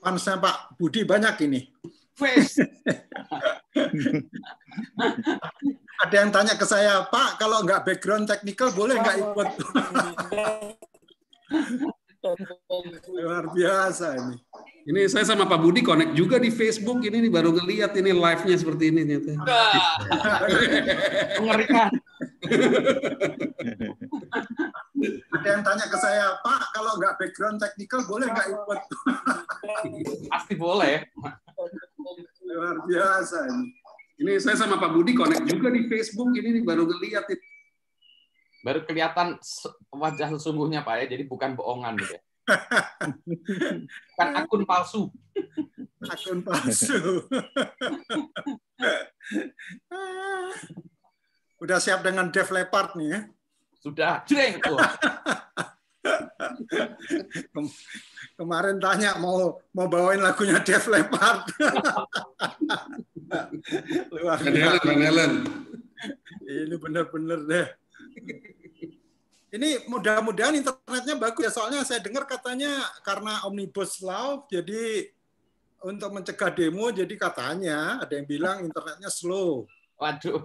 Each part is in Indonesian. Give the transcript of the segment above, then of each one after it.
fansnya Pak Budi banyak ini. Face. Ada yang tanya ke saya, Pak, kalau nggak background technical boleh nggak ikut? Luar biasa ini. Ini saya sama Pak Budi connect juga di Facebook ini nih, baru ngeliat ini live-nya seperti ini ternyata. Mengerikan. Ada yang tanya ke saya, Pak, kalau nggak background technical boleh nggak ikut? Pasti boleh. Luar biasa ini. Ini saya sama Pak Budi connect juga di Facebook ini nih, baru ngeliat ini. Baru kelihatan wajah sesungguhnya Pak ya, jadi bukan bohongan gitu ya. Bukan akun palsu. Akun palsu. Udah siap dengan Def Leppard nih ya? Sudah, jreng tuh. Kemarin tanya mau bawain lagunya Def Leppard. Luar biasa. Ini benar-benar deh. Ini mudah-mudahan internetnya bagus ya, soalnya saya dengar katanya karena Omnibus Law, jadi untuk mencegah demo, jadi katanya ada yang bilang internetnya slow. Waduh.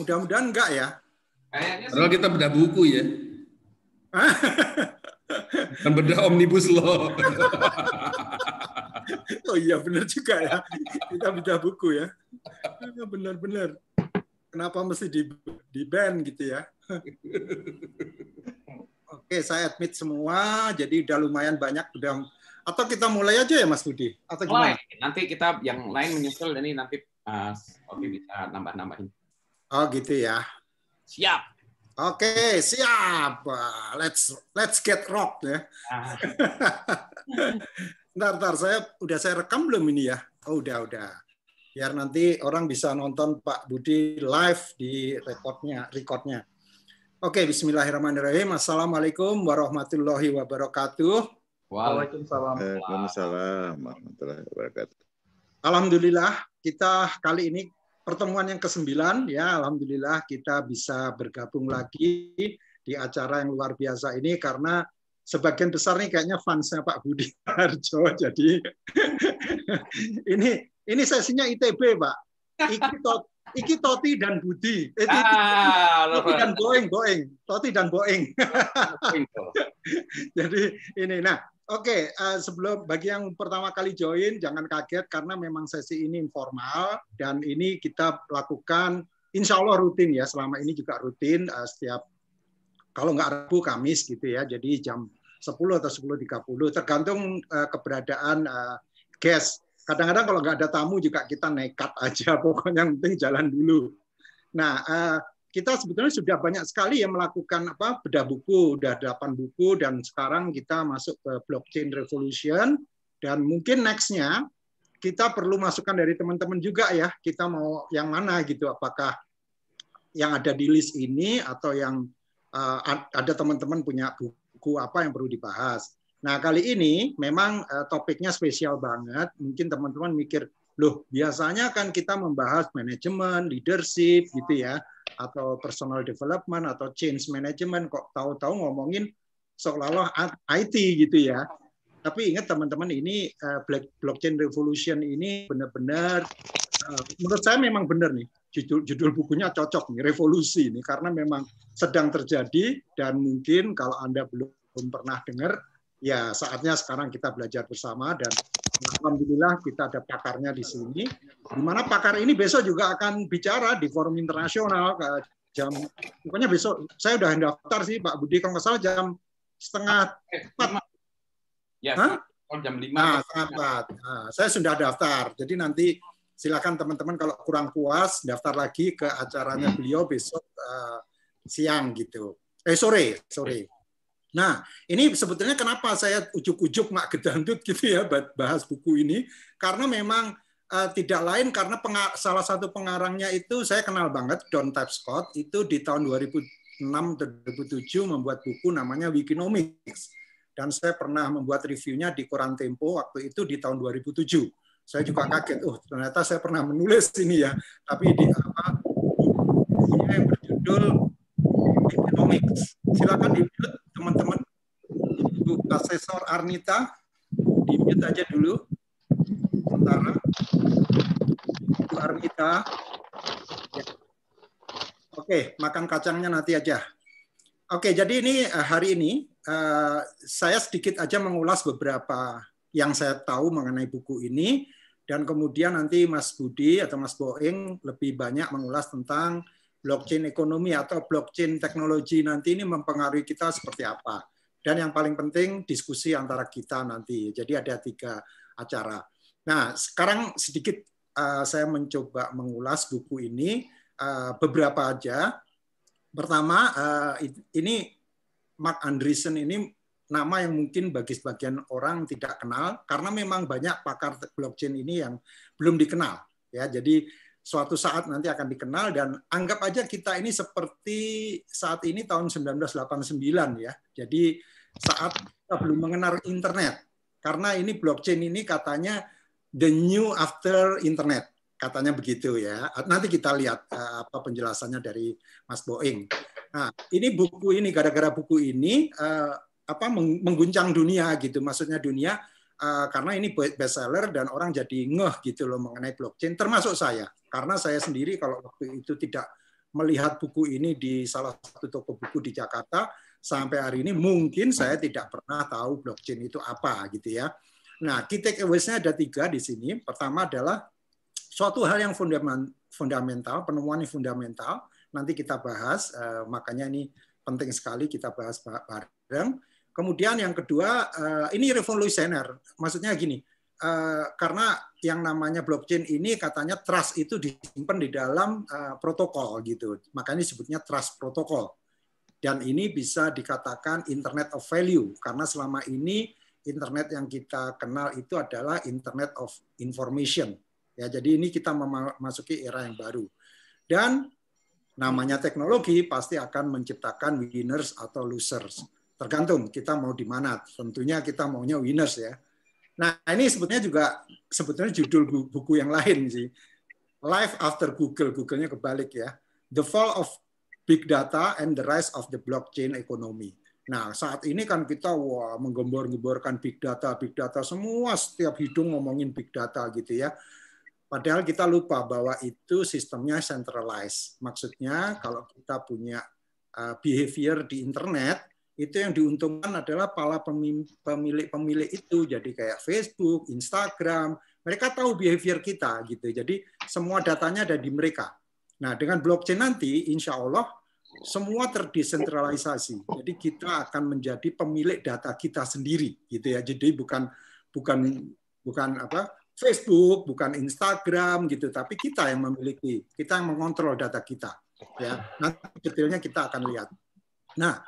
Mudah-mudahan enggak ya. Padahal kita bedah buku ya. Kan bedah Omnibus Law. Oh iya benar juga ya. Kita bedah buku ya. Benar-benar. Kenapa mesti di ban gitu ya? Oke, saya admit semua, jadi udah lumayan banyak. Atau kita mulai aja ya Mas Budi? Atau gimana? Nanti kita yang lain menyusul, ini nanti Oke bisa nambah-nambahin. Oh gitu ya. Siap. Oke, siap. Let's get rock ya. Ntar, saya rekam belum ini ya? Oh udah. Biar nanti orang bisa nonton Pak Budi live di recordnya. Oke, bismillahirrahmanirrahim. Assalamualaikum warahmatullahi wabarakatuh. Waalaikumsalam. Waalaikumsalam warahmatullahi wabarakatuh. Alhamdulillah, kita kali ini pertemuan yang ke-9 ya. Alhamdulillah kita bisa bergabung lagi di acara yang luar biasa ini karena sebagian besar nih kayaknya fansnya Pak Budi Harjo. Jadi ini sesinya ITB, Pak. Iki Toti dan Budi. Toti dan Boeing. Toti dan Boeing. Jadi ini. Nah, oke. Sebelum bagi yang pertama kali join, jangan kaget karena memang sesi ini informal dan ini kita lakukan insya Allah rutin ya. Selama ini juga rutin setiap kalau nggak Rabu Kamis gitu ya. Jadi jam 10 atau 10.30 tergantung keberadaan guest. Kadang-kadang kalau nggak ada tamu juga kita nekat aja, pokoknya yang penting jalan dulu. Nah, kita sebetulnya sudah banyak sekali yang melakukan bedah buku, udah 8 buku, dan sekarang kita masuk ke blockchain revolution, dan mungkin next-nya kita perlu masukan dari teman-teman juga ya, kita mau yang mana gitu, apakah yang ada di list ini, atau yang ada teman-teman punya buku apa yang perlu dibahas. Nah, kali ini memang topiknya spesial banget. Mungkin teman-teman mikir, loh, biasanya kan kita membahas manajemen, leadership gitu ya, atau personal development atau change management, kok tahu-tahu ngomongin seolah-olah IT gitu ya. Tapi ingat teman-teman, ini blockchain revolution ini benar-benar menurut saya memang benar nih. Judul bukunya cocok nih, revolusi ini, karena memang sedang terjadi dan mungkin kalau Anda belum pernah dengar, ya saatnya sekarang kita belajar bersama dan alhamdulillah kita ada pakarnya di sini. Di mana pakar ini besok juga akan bicara di forum internasional pokoknya besok saya udah daftar sih Pak Budi, kalau nggak salah jam 3:30. Ya, jam 5. Nah, 3:30. Nah, saya sudah daftar. Jadi nanti silakan teman-teman kalau kurang puas daftar lagi ke acaranya beliau besok siang gitu. Sore. Nah, ini sebetulnya kenapa saya ujuk-ujuk mak gedandut gitu ya bahas buku ini, karena memang tidak lain karena salah satu pengarangnya itu saya kenal banget, Don Tapscott, itu di tahun 2006-2007 membuat buku namanya Wikinomics. Dan saya pernah membuat reviewnya di Koran Tempo waktu itu di tahun 2007. Saya juga kaget, ternyata saya pernah menulis ini ya, tapi di bukunya yang berjudul Wikinomics. Silakan dilihat teman-teman, Ibu Asesor Arnita Di-mute aja dulu. Sementara. Bu Armita. Ya. Oke, makan kacangnya nanti aja. Oke, jadi ini hari ini saya sedikit aja mengulas beberapa yang saya tahu mengenai buku ini, dan kemudian nanti Mas Budi atau Mas Boeng lebih banyak mengulas tentang blockchain ekonomi atau blockchain teknologi nanti ini mempengaruhi kita seperti apa. Dan yang paling penting diskusi antara kita nanti. Jadi ada 3 acara. Nah, sekarang sedikit saya mencoba mengulas buku ini beberapa aja. Pertama, ini Marc Andreessen ini nama yang mungkin bagi sebagian orang tidak kenal karena memang banyak pakar blockchain ini yang belum dikenal. Ya, jadi suatu saat nanti akan dikenal, dan anggap aja kita ini seperti saat ini tahun 1989 ya. Jadi saat kita belum mengenal internet. Karena ini blockchain ini katanya the new after internet. Katanya begitu ya. Nanti kita lihat apa penjelasannya dari Mas Boeng. Nah, ini buku ini, gara-gara buku ini mengguncang dunia gitu. Maksudnya dunia karena ini bestseller dan orang jadi ngeh gitu loh mengenai blockchain, termasuk saya. Karena saya sendiri kalau waktu itu tidak melihat buku ini di salah satu toko buku di Jakarta, sampai hari ini mungkin saya tidak pernah tahu blockchain itu apa gitu ya. Nah, key takeaways-nya ada 3 di sini. Pertama adalah suatu hal yang fundamental, penemuan yang fundamental. Nanti kita bahas, makanya ini penting sekali kita bahas bareng. Kemudian yang kedua, ini revolusioner. Maksudnya gini, karena yang namanya blockchain ini katanya trust itu disimpan di dalam protokol gitu. Makanya disebutnya trust protocol. Dan ini bisa dikatakan Internet of Value, karena selama ini internet yang kita kenal itu adalah Internet of Information. Ya, jadi ini kita memasuki era yang baru. Dan namanya teknologi pasti akan menciptakan winners atau losers. Tergantung kita mau di mana. Tentunya kita maunya winners ya. Nah, ini sebetulnya judul buku yang lain sih. Life After Google. Google-nya kebalik ya. The Fall of Big Data and the Rise of the Blockchain Economy. Nah, saat ini kan kita menggembor-gemborkan big data semua, setiap hidung ngomongin big data gitu ya. Padahal kita lupa bahwa itu sistemnya centralized. Maksudnya kalau kita punya behavior di internet, itu yang diuntungkan adalah para pemilik itu. Jadi kayak Facebook, Instagram, mereka tahu behavior kita gitu. Jadi semua datanya ada di mereka. Nah, dengan blockchain nanti, insya Allah semua terdesentralisasi. Jadi kita akan menjadi pemilik data kita sendiri, gitu ya. Jadi bukan Facebook, bukan Instagram gitu, tapi kita yang memiliki, kita yang mengontrol data kita. Ya, nanti detailnya kita akan lihat. Nah,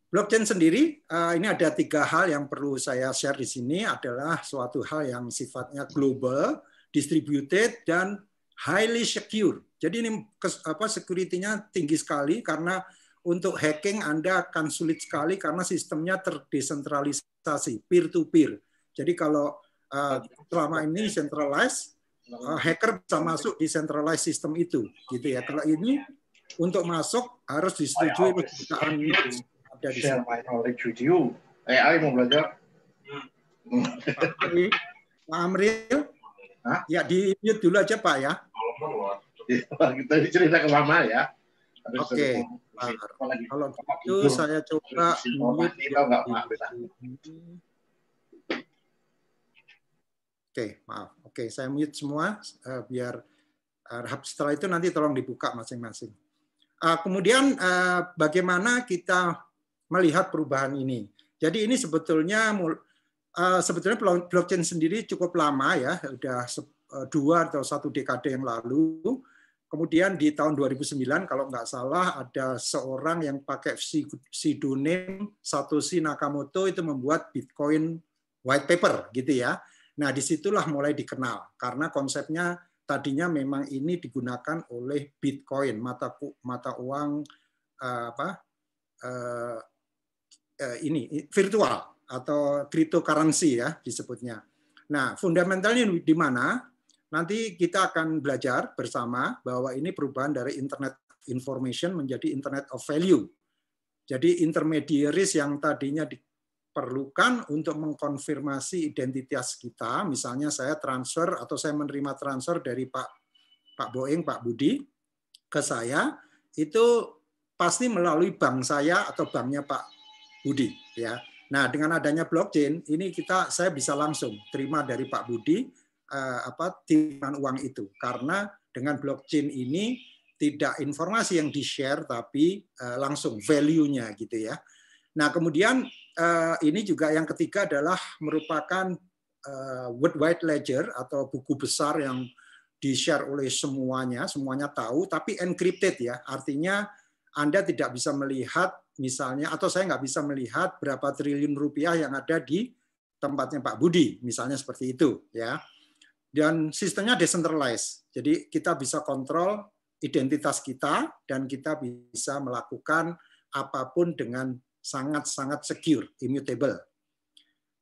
blockchain sendiri ini ada 3 hal yang perlu saya share di sini, adalah suatu hal yang sifatnya global, distributed, dan highly secure. Jadi ini security-nya tinggi sekali, karena untuk hacking Anda akan sulit sekali karena sistemnya terdesentralisasi, peer-to-peer. Jadi kalau selama ini centralized, hacker bisa masuk di centralized system itu, gitu ya. Kalau ini untuk masuk harus disetujui perusahaan ada di sini. AI mau belajar. Pak Amril, ya di mute dulu aja Pak ya. Kita cerita ke Mama ya. Oke. Kalau gitu saya coba mute. Oke, maaf. Oke, saya mute semua biar setelah itu nanti tolong dibuka masing-masing. Kemudian bagaimana kita melihat perubahan ini? Jadi ini sebetulnya blockchain sendiri cukup lama ya, sudah 2 atau 1 dekade yang lalu. Kemudian di tahun 2009 kalau nggak salah ada seorang yang pakai pseudonym Satoshi Nakamoto itu membuat Bitcoin white paper gitu ya. Nah, disitulah mulai dikenal karena konsepnya tadinya memang ini digunakan oleh Bitcoin, mata uang ini virtual atau cryptocurrency ya disebutnya. Nah, fundamentalnya di mana? Nanti kita akan belajar bersama bahwa ini perubahan dari Internet Information menjadi Internet of Value. Jadi intermediaries yang tadinya perlukan untuk mengkonfirmasi identitas kita, misalnya saya transfer atau saya menerima transfer dari Pak Boeing, Pak Budi ke saya, itu pasti melalui bank saya atau banknya Pak Budi, ya. Nah, dengan adanya blockchain ini saya bisa langsung terima dari Pak Budi tiriman uang itu, karena dengan blockchain ini tidak informasi yang di-share tapi langsung value-nya gitu ya. Nah, kemudian ini juga yang ketiga adalah merupakan worldwide ledger atau buku besar yang di-share oleh semuanya tahu, tapi encrypted ya. Artinya Anda tidak bisa melihat misalnya, atau saya nggak bisa melihat berapa triliun rupiah yang ada di tempatnya Pak Budi, misalnya seperti itu ya. Dan sistemnya decentralized, jadi kita bisa kontrol identitas kita dan kita bisa melakukan apapun dengan sangat-sangat secure, immutable.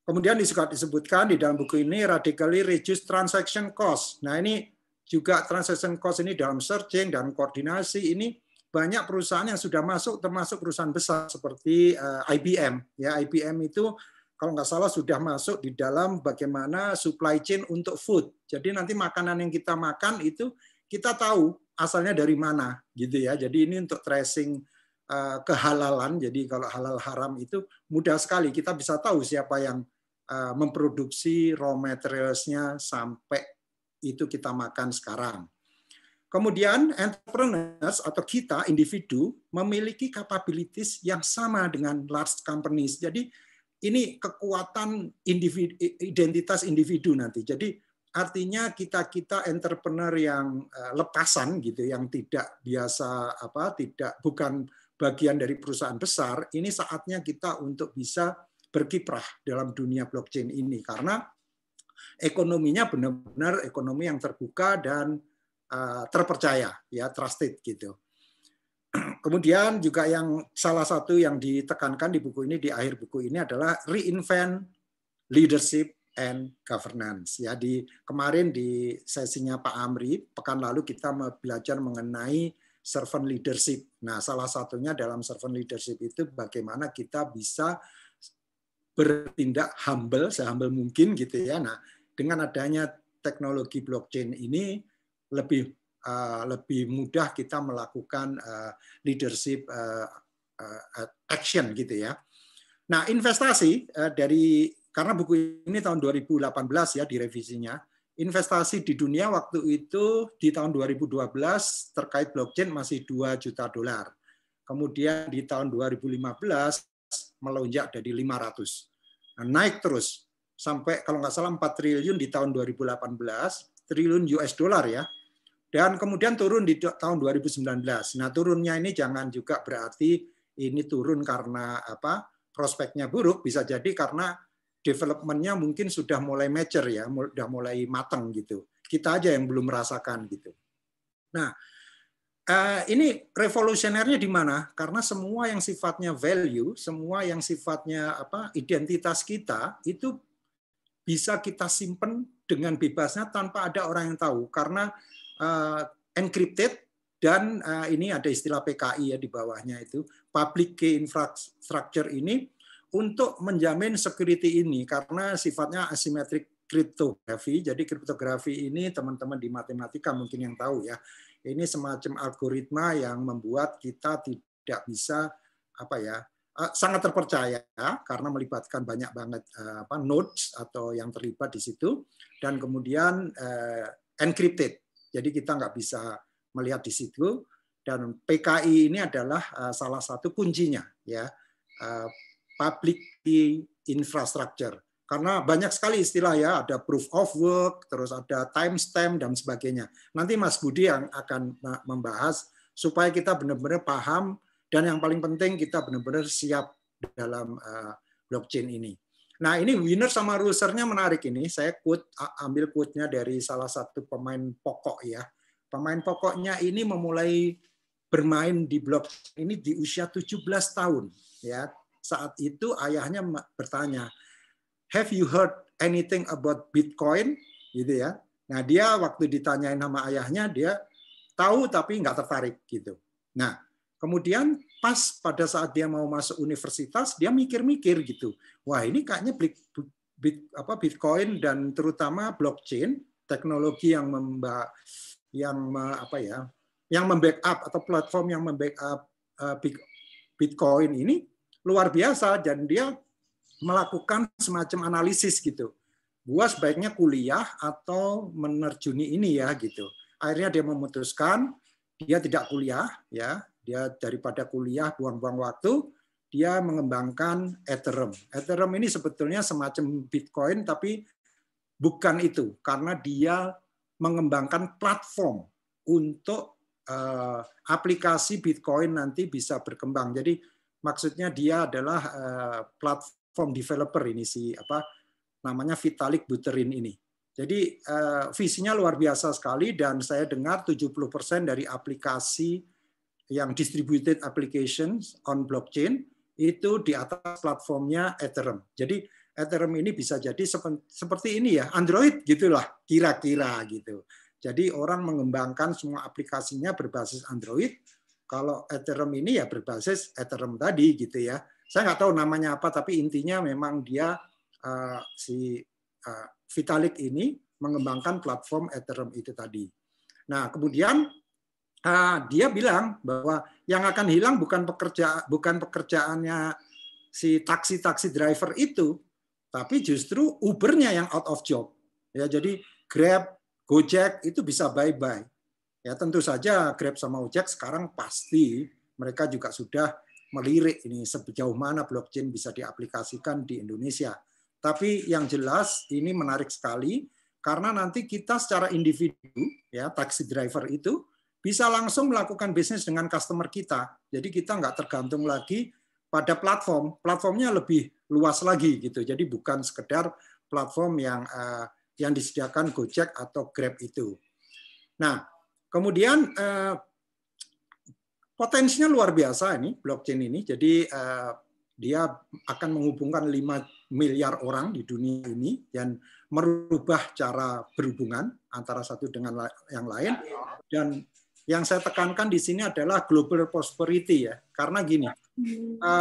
Kemudian disebutkan di dalam buku ini radically reduce transaction cost. Nah, ini juga transaction cost ini dalam searching dan koordinasi ini banyak perusahaan yang sudah masuk, termasuk perusahaan besar seperti IBM. Ya, IBM itu kalau nggak salah sudah masuk di dalam bagaimana supply chain untuk food. Jadi nanti makanan yang kita makan itu kita tahu asalnya dari mana, gitu ya. Jadi ini untuk tracing kehalalan. Jadi kalau halal haram itu mudah sekali, kita bisa tahu siapa yang memproduksi raw materials-nya sampai itu kita makan sekarang. Kemudian entrepreneurs atau kita individu memiliki capabilities yang sama dengan large companies. Jadi ini kekuatan identitas individu nanti. Jadi artinya kita entrepreneur yang lepasan gitu, yang tidak biasa bukan bagian dari perusahaan besar, ini saatnya kita untuk bisa berkiprah dalam dunia blockchain ini karena ekonominya benar-benar ekonomi yang terbuka dan terpercaya, ya, trusted gitu. Kemudian juga yang salah satu yang ditekankan di buku ini, di akhir buku ini adalah reinvent leadership and governance. Ya, kemarin di sesinya Pak Amri pekan lalu kita belajar mengenai servant leadership. Nah, salah satunya dalam servant leadership itu bagaimana kita bisa bertindak humble, sehumble mungkin gitu ya. Nah, dengan adanya teknologi blockchain ini lebih mudah kita melakukan leadership action gitu ya. Nah, investasi karena buku ini tahun 2018 ya direvisinya, investasi di dunia waktu itu di tahun 2012 terkait blockchain masih $2 juta. Kemudian di tahun 2015 melonjak dari 500. Nah, naik terus sampai kalau nggak salah 4 triliun di tahun 2018, triliun US dollar ya. Dan kemudian turun di tahun 2019. Nah, turunnya ini jangan juga berarti ini turun karena prospeknya buruk, bisa jadi karena development-nya mungkin sudah mulai mature ya, sudah mulai matang gitu. Kita aja yang belum merasakan gitu. Nah, ini revolusionernya di mana? Karena semua yang sifatnya value, semua yang sifatnya identitas kita itu bisa kita simpen dengan bebasnya tanpa ada orang yang tahu karena encrypted dan ini ada istilah PKI ya di bawahnya itu public key infrastructure ini untuk menjamin security ini karena sifatnya asymmetric cryptography. Jadi kriptografi ini teman-teman di matematika mungkin yang tahu ya. Ini semacam algoritma yang membuat kita tidak bisa sangat terpercaya karena melibatkan banyak banget nodes atau yang terlibat di situ dan kemudian encrypted. Jadi kita nggak bisa melihat di situ dan PKI ini adalah salah satu kuncinya ya. Public key infrastructure. Karena banyak sekali istilah ya, ada proof of work, terus ada timestamp dan sebagainya. Nanti Mas Budi yang akan membahas supaya kita benar-benar paham dan yang paling penting kita benar-benar siap dalam blockchain ini. Nah, ini winner sama loser-nya menarik ini. Saya ambil quote-nya dari salah satu pemain pokok ya. Pemain pokoknya ini memulai bermain di blockchain ini di usia 17 tahun ya. Saat itu ayahnya bertanya, "Have you heard anything about Bitcoin?" gitu ya. Nah, dia waktu ditanyain sama ayahnya dia tahu tapi nggak tertarik gitu. Nah, Kemudian pas pada saat dia mau masuk universitas, dia mikir-mikir gitu. Wah, ini kayaknya Bitcoin dan terutama blockchain, teknologi yang membackup atau platform yang membackup Bitcoin ini luar biasa, dan dia melakukan semacam analisis gitu. Gua sebaiknya kuliah atau menerjuni ini ya gitu. Akhirnya dia memutuskan dia tidak kuliah ya. Dia daripada kuliah buang-buang waktu, dia mengembangkan Ethereum. Ethereum ini sebetulnya semacam Bitcoin tapi bukan itu, karena dia mengembangkan platform untuk aplikasi Bitcoin nanti bisa berkembang. Jadi maksudnya dia adalah platform developer ini namanya Vitalik Buterin ini. Jadi visinya luar biasa sekali, dan saya dengar 70% dari aplikasi yang distributed applications on blockchain itu di atas platformnya Ethereum. Jadi Ethereum ini bisa jadi seperti ini ya, Android gitulah kira-kira gitu. Jadi orang mengembangkan semua aplikasinya berbasis Android. Kalau Ethereum ini ya berbasis Ethereum tadi gitu ya. Saya nggak tahu namanya apa, tapi intinya memang dia Vitalik ini mengembangkan platform Ethereum itu tadi. Nah, kemudian dia bilang bahwa yang akan hilang bukan pekerjaannya si taksi driver itu, tapi justru Uber-nya yang out of job. Ya, jadi Grab, Gojek itu bisa bye-bye. Ya, tentu saja Grab sama Gojek sekarang pasti mereka juga sudah melirik ini sejauh mana blockchain bisa diaplikasikan di Indonesia. Tapi yang jelas ini menarik sekali karena nanti kita secara individu ya taksi driver itu bisa langsung melakukan bisnis dengan customer kita. Jadi kita nggak tergantung lagi pada platform. Platformnya lebih luas lagi gitu. Jadi bukan sekedar platform yang disediakan Gojek atau Grab itu. Nah, kemudian potensinya luar biasa ini blockchain ini. Jadi dia akan menghubungkan 5 miliar orang di dunia ini dan merubah cara berhubungan antara satu dengan yang lain. Dan yang saya tekankan di sini adalah global prosperity ya. Karena gini,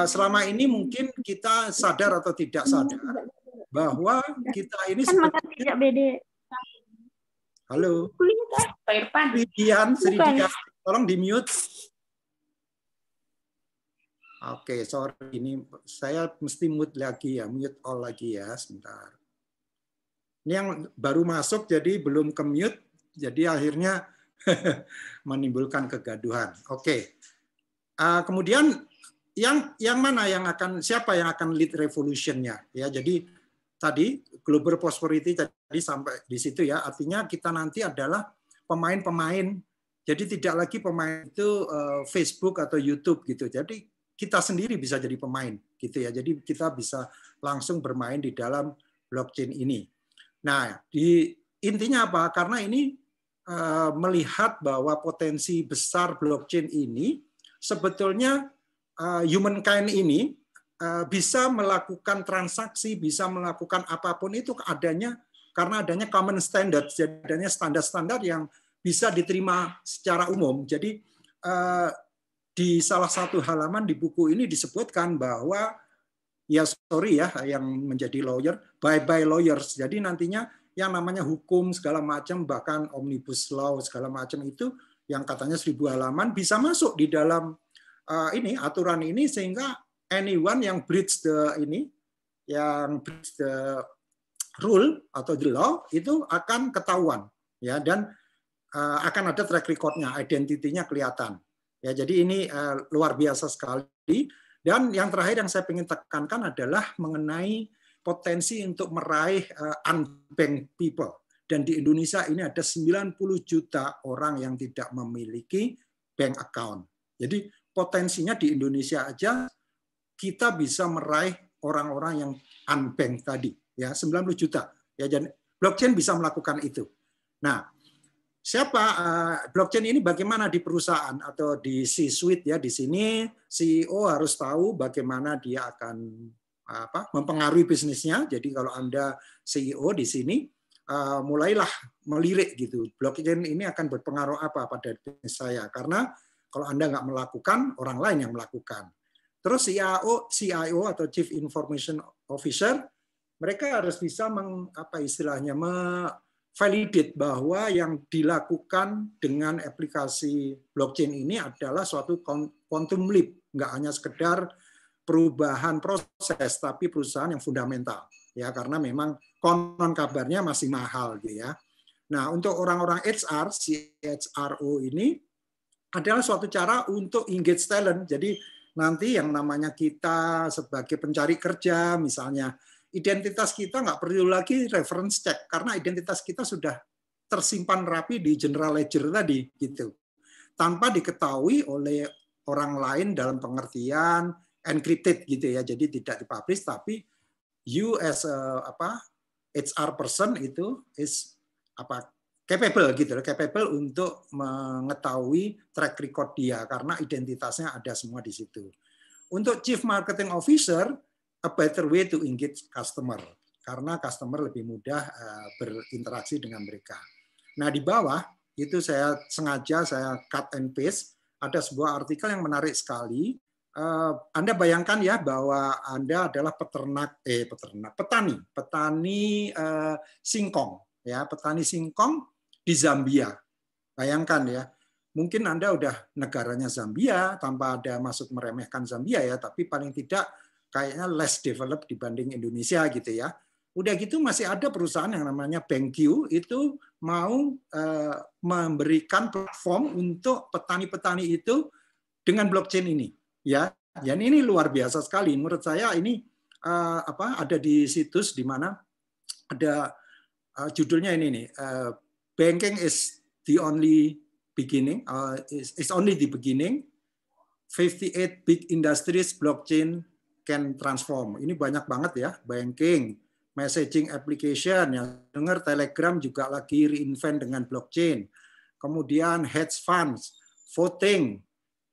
selama ini mungkin kita sadar atau tidak sadar bahwa kita ini seperti... Halo. Sridian, tolong di-mute. Oke, sorry, ini saya mesti mute lagi ya, mute all lagi ya, sebentar. Ini yang baru masuk jadi belum ke-mute, jadi akhirnya menimbulkan kegaduhan. Oke. Kemudian yang mana yang akan, siapa yang akan lead revolution-nya ya. Jadi tadi global prosperity tadi sampai di situ ya, artinya kita nanti adalah pemain-pemain. Jadi tidak lagi pemain itu Facebook atau YouTube gitu. Jadi kita sendiri bisa jadi pemain gitu ya. Jadi kita bisa langsung bermain di dalam blockchain ini. Nah, intinya apa? Karena ini melihat bahwa potensi besar blockchain ini sebetulnya humankind ini bisa melakukan transaksi, bisa melakukan apapun itu karena adanya common standard, jadi adanya standar-standar yang bisa diterima secara umum. Jadi di salah satu halaman di buku ini disebutkan bahwa ya sorry ya yang menjadi lawyer, bye-bye lawyers. Jadi nantinya yang namanya hukum segala macam, bahkan omnibus law segala macam itu yang katanya 1000 halaman bisa masuk di dalam ini aturan ini, sehingga anyone yang breach the rule atau the law itu akan ketahuan ya, dan akan ada track record-nya, identitinya kelihatan. Ya, jadi ini luar biasa sekali. Dan yang terakhir yang saya ingin tekankan adalah mengenai potensi untuk meraih unbanked people. Dan di Indonesia ini ada 90 juta orang yang tidak memiliki bank account. Jadi potensinya di Indonesia aja kita bisa meraih orang-orang yang unbanked tadi, ya 90 juta. Ya, dan blockchain bisa melakukan itu. Nah, siapa blockchain ini bagaimana di perusahaan atau di C-suite ya, di sini CEO harus tahu bagaimana dia akan mempengaruhi bisnisnya. Jadi kalau Anda CEO di sini mulailah melirik gitu, blockchain ini akan berpengaruh apa pada bisnis saya, karena Kalau Anda nggak melakukan, orang lain yang melakukan. Terus CIO atau Chief Information Officer, mereka harus bisa validate bahwa yang dilakukan dengan aplikasi blockchain ini adalah suatu quantum leap, nggak hanya sekedar perubahan proses, tapi perusahaan yang fundamental, ya, karena memang konon kabarnya masih mahal, gitu ya. Nah, untuk orang-orang HR, CHRO ini adalah suatu cara untuk engage talent. Jadi nanti yang namanya kita sebagai pencari kerja, misalnya, identitas kita nggak perlu lagi reference check karena identitas kita sudah tersimpan rapi di general ledger tadi, gitu, tanpa diketahui oleh orang lain dalam pengertian encrypted, gitu ya. Jadi tidak dipublish, tapi you as a HR person itu is capable, gitu, capable untuk mengetahui track record dia karena identitasnya ada semua di situ. Untuk Chief Marketing Officer, a better way to engage customer, karena customer lebih mudah berinteraksi dengan mereka. Nah, di bawah itu saya sengaja cut and paste, ada sebuah artikel yang menarik sekali. Anda bayangkan ya bahwa Anda adalah petani singkong, ya, petani singkong di Zambia. Bayangkan ya, mungkin Anda udah negaranya Zambia tanpa ada maksud meremehkan Zambia ya, tapi paling tidak kayaknya less developed dibanding Indonesia, gitu ya. Udah gitu masih ada perusahaan yang namanya BankQ itu mau memberikan platform untuk petani-petani itu dengan blockchain ini, ya. Dan ini luar biasa sekali. Menurut saya ini ada di situs di mana ada judulnya ini nih, banking is the only beginning, is only the beginning. 58 big industries blockchain can transform. Ini banyak banget ya, banking, messaging application, yang dengar Telegram juga lagi reinvent dengan blockchain. Kemudian hedge funds, voting.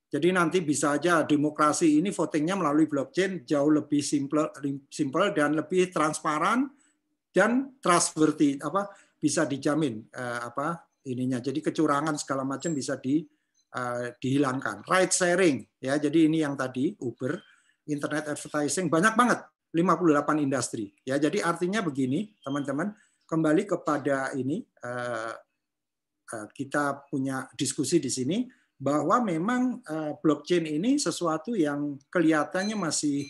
Jadi nanti bisa aja demokrasi ini votingnya melalui blockchain jauh lebih simple dan lebih transparan dan trustworthy, bisa dijamin ininya. Jadi kecurangan segala macam bisa dihilangkan. Ride sharing, ya. Jadi ini yang tadi Uber, internet advertising, banyak banget, 58 industri. Ya, jadi artinya begini, teman-teman, kembali kepada ini, kita punya diskusi di sini, bahwa memang blockchain ini sesuatu yang kelihatannya masih,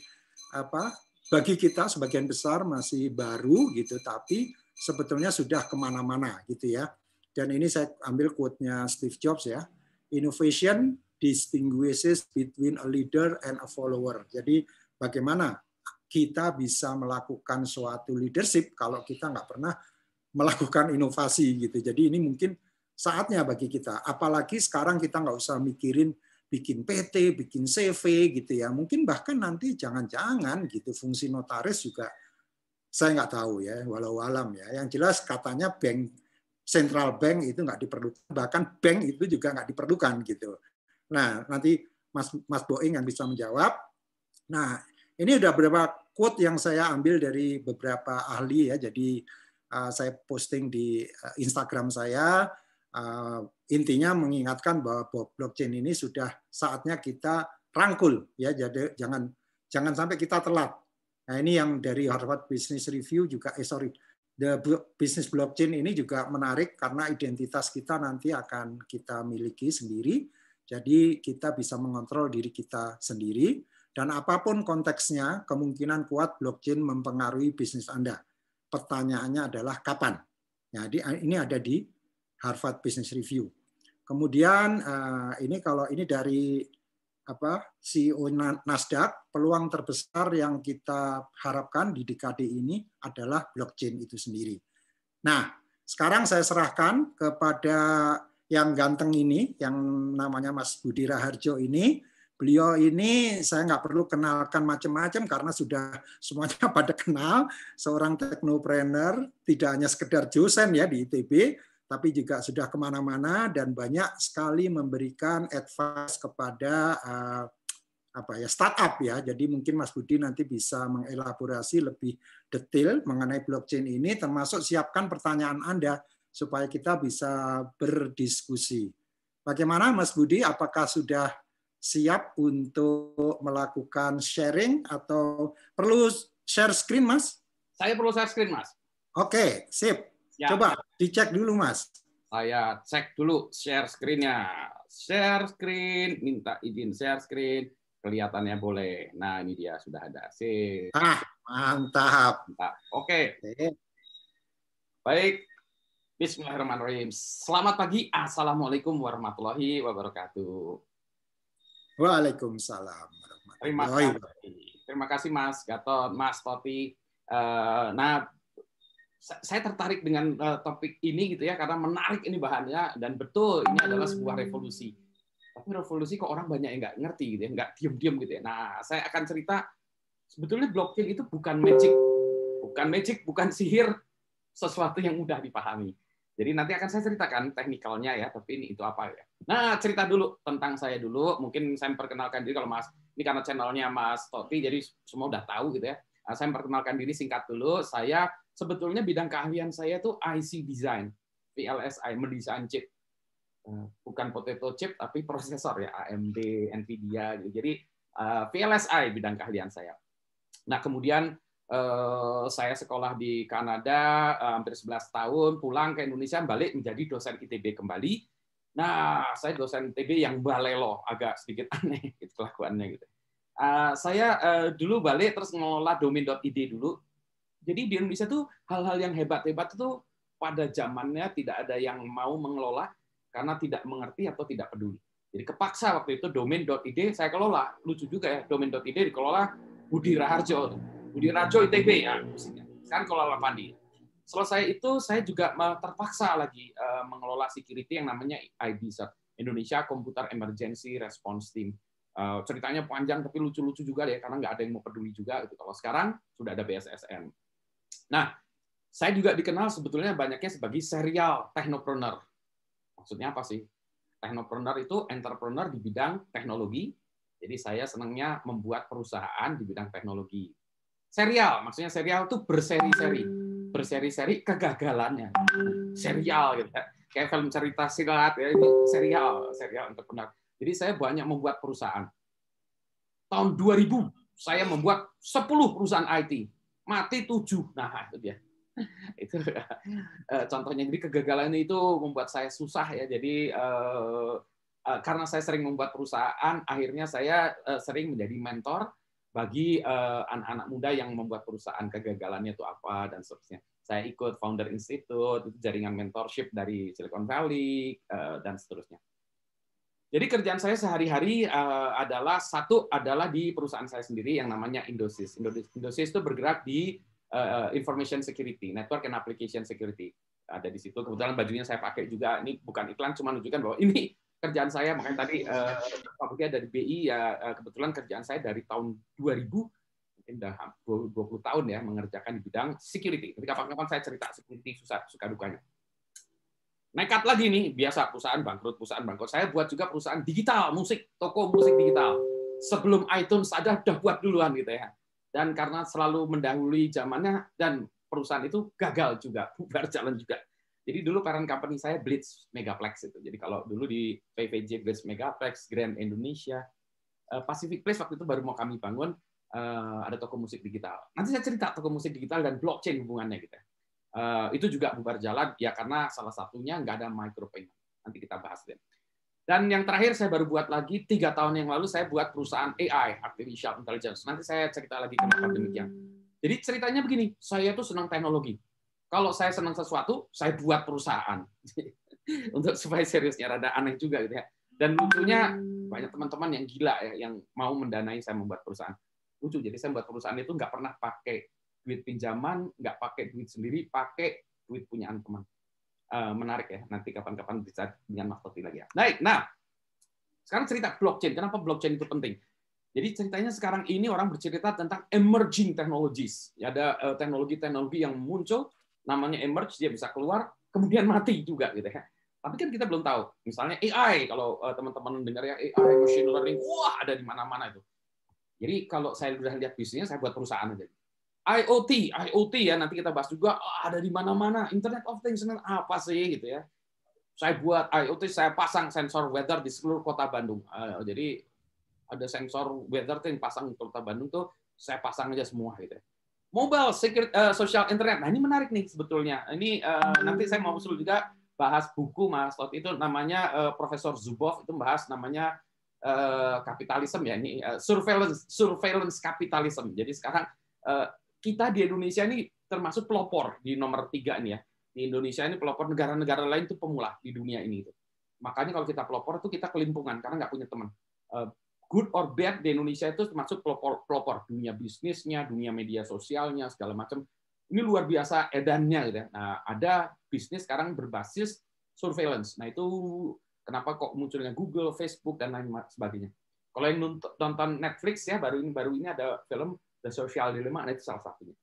bagi kita sebagian besar masih baru, gitu, tapi sebetulnya sudah kemana-mana, gitu ya. Dan ini saya ambil quote-nya Steve Jobs ya, innovation distinguishes between a leader and a follower. Jadi bagaimana kita bisa melakukan suatu leadership kalau kita nggak pernah melakukan inovasi, gitu. Jadi ini mungkin saatnya bagi kita. Apalagi sekarang kita nggak usah mikirin bikin PT, bikin CV, gitu ya. Mungkin bahkan nanti jangan-jangan gitu fungsi notaris juga saya nggak tahu ya, walau alam ya. Yang jelas katanya central bank itu nggak diperlukan, bahkan bank itu juga nggak diperlukan, gitu. Nah, nanti Mas Boing yang bisa menjawab. Nah, ini udah beberapa quote yang saya ambil dari beberapa ahli ya. Jadi saya posting di Instagram saya. Intinya mengingatkan bahwa blockchain ini sudah saatnya kita rangkul ya. Jadi jangan sampai kita telat. Nah, ini yang dari Harvard Business Review juga The Business Blockchain ini juga menarik karena identitas kita nanti akan kita miliki sendiri. Jadi kita bisa mengontrol diri kita sendiri, dan apapun konteksnya, kemungkinan kuat blockchain mempengaruhi bisnis Anda. Pertanyaannya adalah kapan? Jadi ini ada di Harvard Business Review. Kemudian ini kalau ini dari CEO Nasdaq, peluang terbesar yang kita harapkan di dekade ini adalah blockchain itu sendiri. Nah, sekarang saya serahkan kepada yang ganteng ini, yang namanya Mas Budi Raharjo ini. Beliau ini saya nggak perlu kenalkan macam-macam karena sudah semuanya pada kenal, seorang teknopreneur, tidak hanya sekedar dosen ya di ITB, tapi juga sudah kemana-mana dan banyak sekali memberikan advice kepada startup ya. Jadi mungkin Mas Budi nanti bisa mengelaborasi lebih detail mengenai blockchain ini, termasuk siapkan pertanyaan Anda supaya kita bisa berdiskusi. Bagaimana Mas Budi? Apakah sudah siap untuk melakukan sharing atau perlu share screen, Mas? Saya perlu share screen, Mas. Oke, sip. Ya. Coba dicek dulu, Mas. Saya cek dulu share screen-nya. Share screen, minta izin share screen. Kelihatannya boleh. Nah, ini dia sudah ada. Sip. Mantap. Oke. Baik. Bismillahirrahmanirrahim. Selamat pagi. Assalamualaikum warahmatullahi wabarakatuh. Waalaikumsalam warahmatullahi wabarakatuh. Terima kasih Mas Gatot, Mas Toti. Nah, saya tertarik dengan topik ini gitu ya, karena menarik ini bahannya, dan betul ini adalah sebuah revolusi. Tapi revolusi kok orang banyak yang nggak ngerti gitu ya, nggak diem-diem gitu ya. Nah, saya akan cerita sebetulnya blockchain itu bukan magic, bukan sihir, sesuatu yang mudah dipahami. Jadi nanti akan saya ceritakan teknikalnya ya, tapi ini itu apa ya. Nah, cerita dulu tentang saya dulu. Mungkin saya perkenalkan diri, kalau Mas, ini karena channelnya Mas Toti, jadi semua udah tahu gitu ya. Nah, saya perkenalkan diri singkat dulu. Saya sebetulnya bidang keahlian saya itu IC design, VLSI, mendesain chip. Bukan potato chip, tapi prosesor ya, AMD, Nvidia gitu. Jadi VLSI bidang keahlian saya. Nah, kemudian saya sekolah di Kanada hampir 11 tahun, pulang ke Indonesia, balik menjadi dosen ITB kembali. Nah, saya dosen ITB yang balelo, agak sedikit aneh gitu kelakuannya gitu. Saya dulu balik terus ngelola domain.id dulu. Jadi di Indonesia tuh hal-hal yang hebat-hebat itu pada zamannya tidak ada yang mau mengelola karena tidak mengerti atau tidak peduli. Jadi kepaksa waktu itu domain.id saya kelola. Lucu juga ya, domain.id dikelola Budi Raharjo. Budi Rajo ITB ya, sekarang kelola Pandi. Selesai itu saya juga terpaksa lagi mengelola security yang namanya IDCERT, Indonesia Computer Emergency Response Team. Ceritanya panjang tapi lucu-lucu juga deh, karena nggak ada yang mau peduli juga. Kalau sekarang sudah ada BSSN. Nah, saya juga dikenal sebetulnya banyaknya sebagai serial technopreneur. Maksudnya apa sih? Technopreneur itu entrepreneur di bidang teknologi. Jadi saya senangnya membuat perusahaan di bidang teknologi. Serial, maksudnya serial itu berseri-seri kegagalannya, serial gitu ya. Kayak film cerita silat ya, ini serial entrepreneur. Jadi saya banyak membuat perusahaan. Tahun 2000 saya membuat 10 perusahaan IT, mati 7. Nah itu dia. Itu contohnya. Jadi kegagalan itu membuat saya susah ya. Jadi karena saya sering membuat perusahaan, akhirnya saya sering menjadi mentor bagi anak-anak muda yang membuat perusahaan, kegagalannya itu apa dan seterusnya. Saya ikut Founder Institute, itu jaringan mentorship dari Silicon Valley dan seterusnya. Jadi kerjaan saya sehari-hari adalah di perusahaan saya sendiri yang namanya Indosys. Indosys itu bergerak di information security, network and application security. Ada di situ. Kebetulan bajunya saya pakai juga. Ini bukan iklan, cuma menunjukkan bahwa ini kerjaan saya. Makanya tadi Pak Budi ada di BI, ya kebetulan kerjaan saya dari tahun 2000, mungkin udah 20 tahun ya, mengerjakan di bidang security. Jadi kapan-kapan saya cerita security suka dukanya. Nekat lagi nih, biasa perusahaan bangkrut. Saya buat juga perusahaan digital, musik, toko musik digital. Sebelum iTunes ada, udah buat duluan gitu ya. Dan karena selalu mendahului zamannya, dan perusahaan itu gagal juga, bubar jalan juga. Jadi dulu parent company saya Blitz Megaplex itu. Jadi kalau dulu di PVJ Blitz Megaplex, Grand Indonesia, Pacific Place waktu itu baru mau kami bangun, ada toko musik digital. Nanti saya cerita toko musik digital dan blockchain hubungannya gitu. Itu juga bubar jalan ya karena salah satunya nggak ada micropayment. Nanti kita bahas deh. Dan yang terakhir saya baru buat lagi 3 tahun yang lalu saya buat perusahaan AI, Artificial Intelligence. Nanti saya cerita lagi kenapa demikian. Jadi ceritanya begini, saya tuh senang teknologi. Kalau saya senang sesuatu, saya buat perusahaan. Untuk supaya seriusnya, rada aneh juga gitu ya. Dan lucunya banyak teman-teman yang gila ya, yang mau mendanai saya membuat perusahaan. Lucu, jadi saya membuat perusahaan itu nggak pernah pakai duit pinjaman, nggak pakai duit sendiri, pakai duit punyaan teman. Menarik ya, nanti kapan-kapan bisa dengan Mas Toti lagi ya. Baik, nah sekarang cerita blockchain. Kenapa blockchain itu penting? Jadi ceritanya sekarang ini orang bercerita tentang emerging technologies. Ya, ada teknologi-teknologi yang muncul, namanya emerge, dia bisa keluar, kemudian mati juga gitu ya. Tapi kan kita belum tahu. Misalnya AI, kalau teman-teman dengar ya AI, machine learning, wah ada di mana-mana itu. Jadi kalau saya sudah lihat bisnisnya, saya buat perusahaan aja. IoT ya nanti kita bahas juga, ada di mana-mana. Internet of Things apa sih gitu ya. saya buat IoT, saya pasang sensor weather di seluruh kota Bandung. Jadi ada sensor weather yang pasang di kota Bandung tuh saya pasang aja semua gitu. Mobile social internet. Nah, ini menarik nih sebetulnya. Ini nanti saya mau usul juga bahas buku Mas Tot, itu namanya Profesor Zuboff itu bahas namanya kapitalisme ya, ini surveillance capitalism. Jadi sekarang kita di Indonesia ini termasuk pelopor di nomor 3 ini ya. Di Indonesia ini pelopor, negara-negara lain itu pemula di dunia ini. Makanya kalau kita pelopor itu kita kelimpungan karena nggak punya teman. Good or bad di Indonesia itu termasuk pelopor dunia bisnisnya, dunia media sosialnya, segala macam. Ini luar biasa edannya gitu ya. Nah, ada bisnis sekarang berbasis surveillance. Nah, itu kenapa kok munculnya Google, Facebook dan lain sebagainya. Kalau yang nonton Netflix ya baru ini ada film The Social Dilemma, itu salah satunya.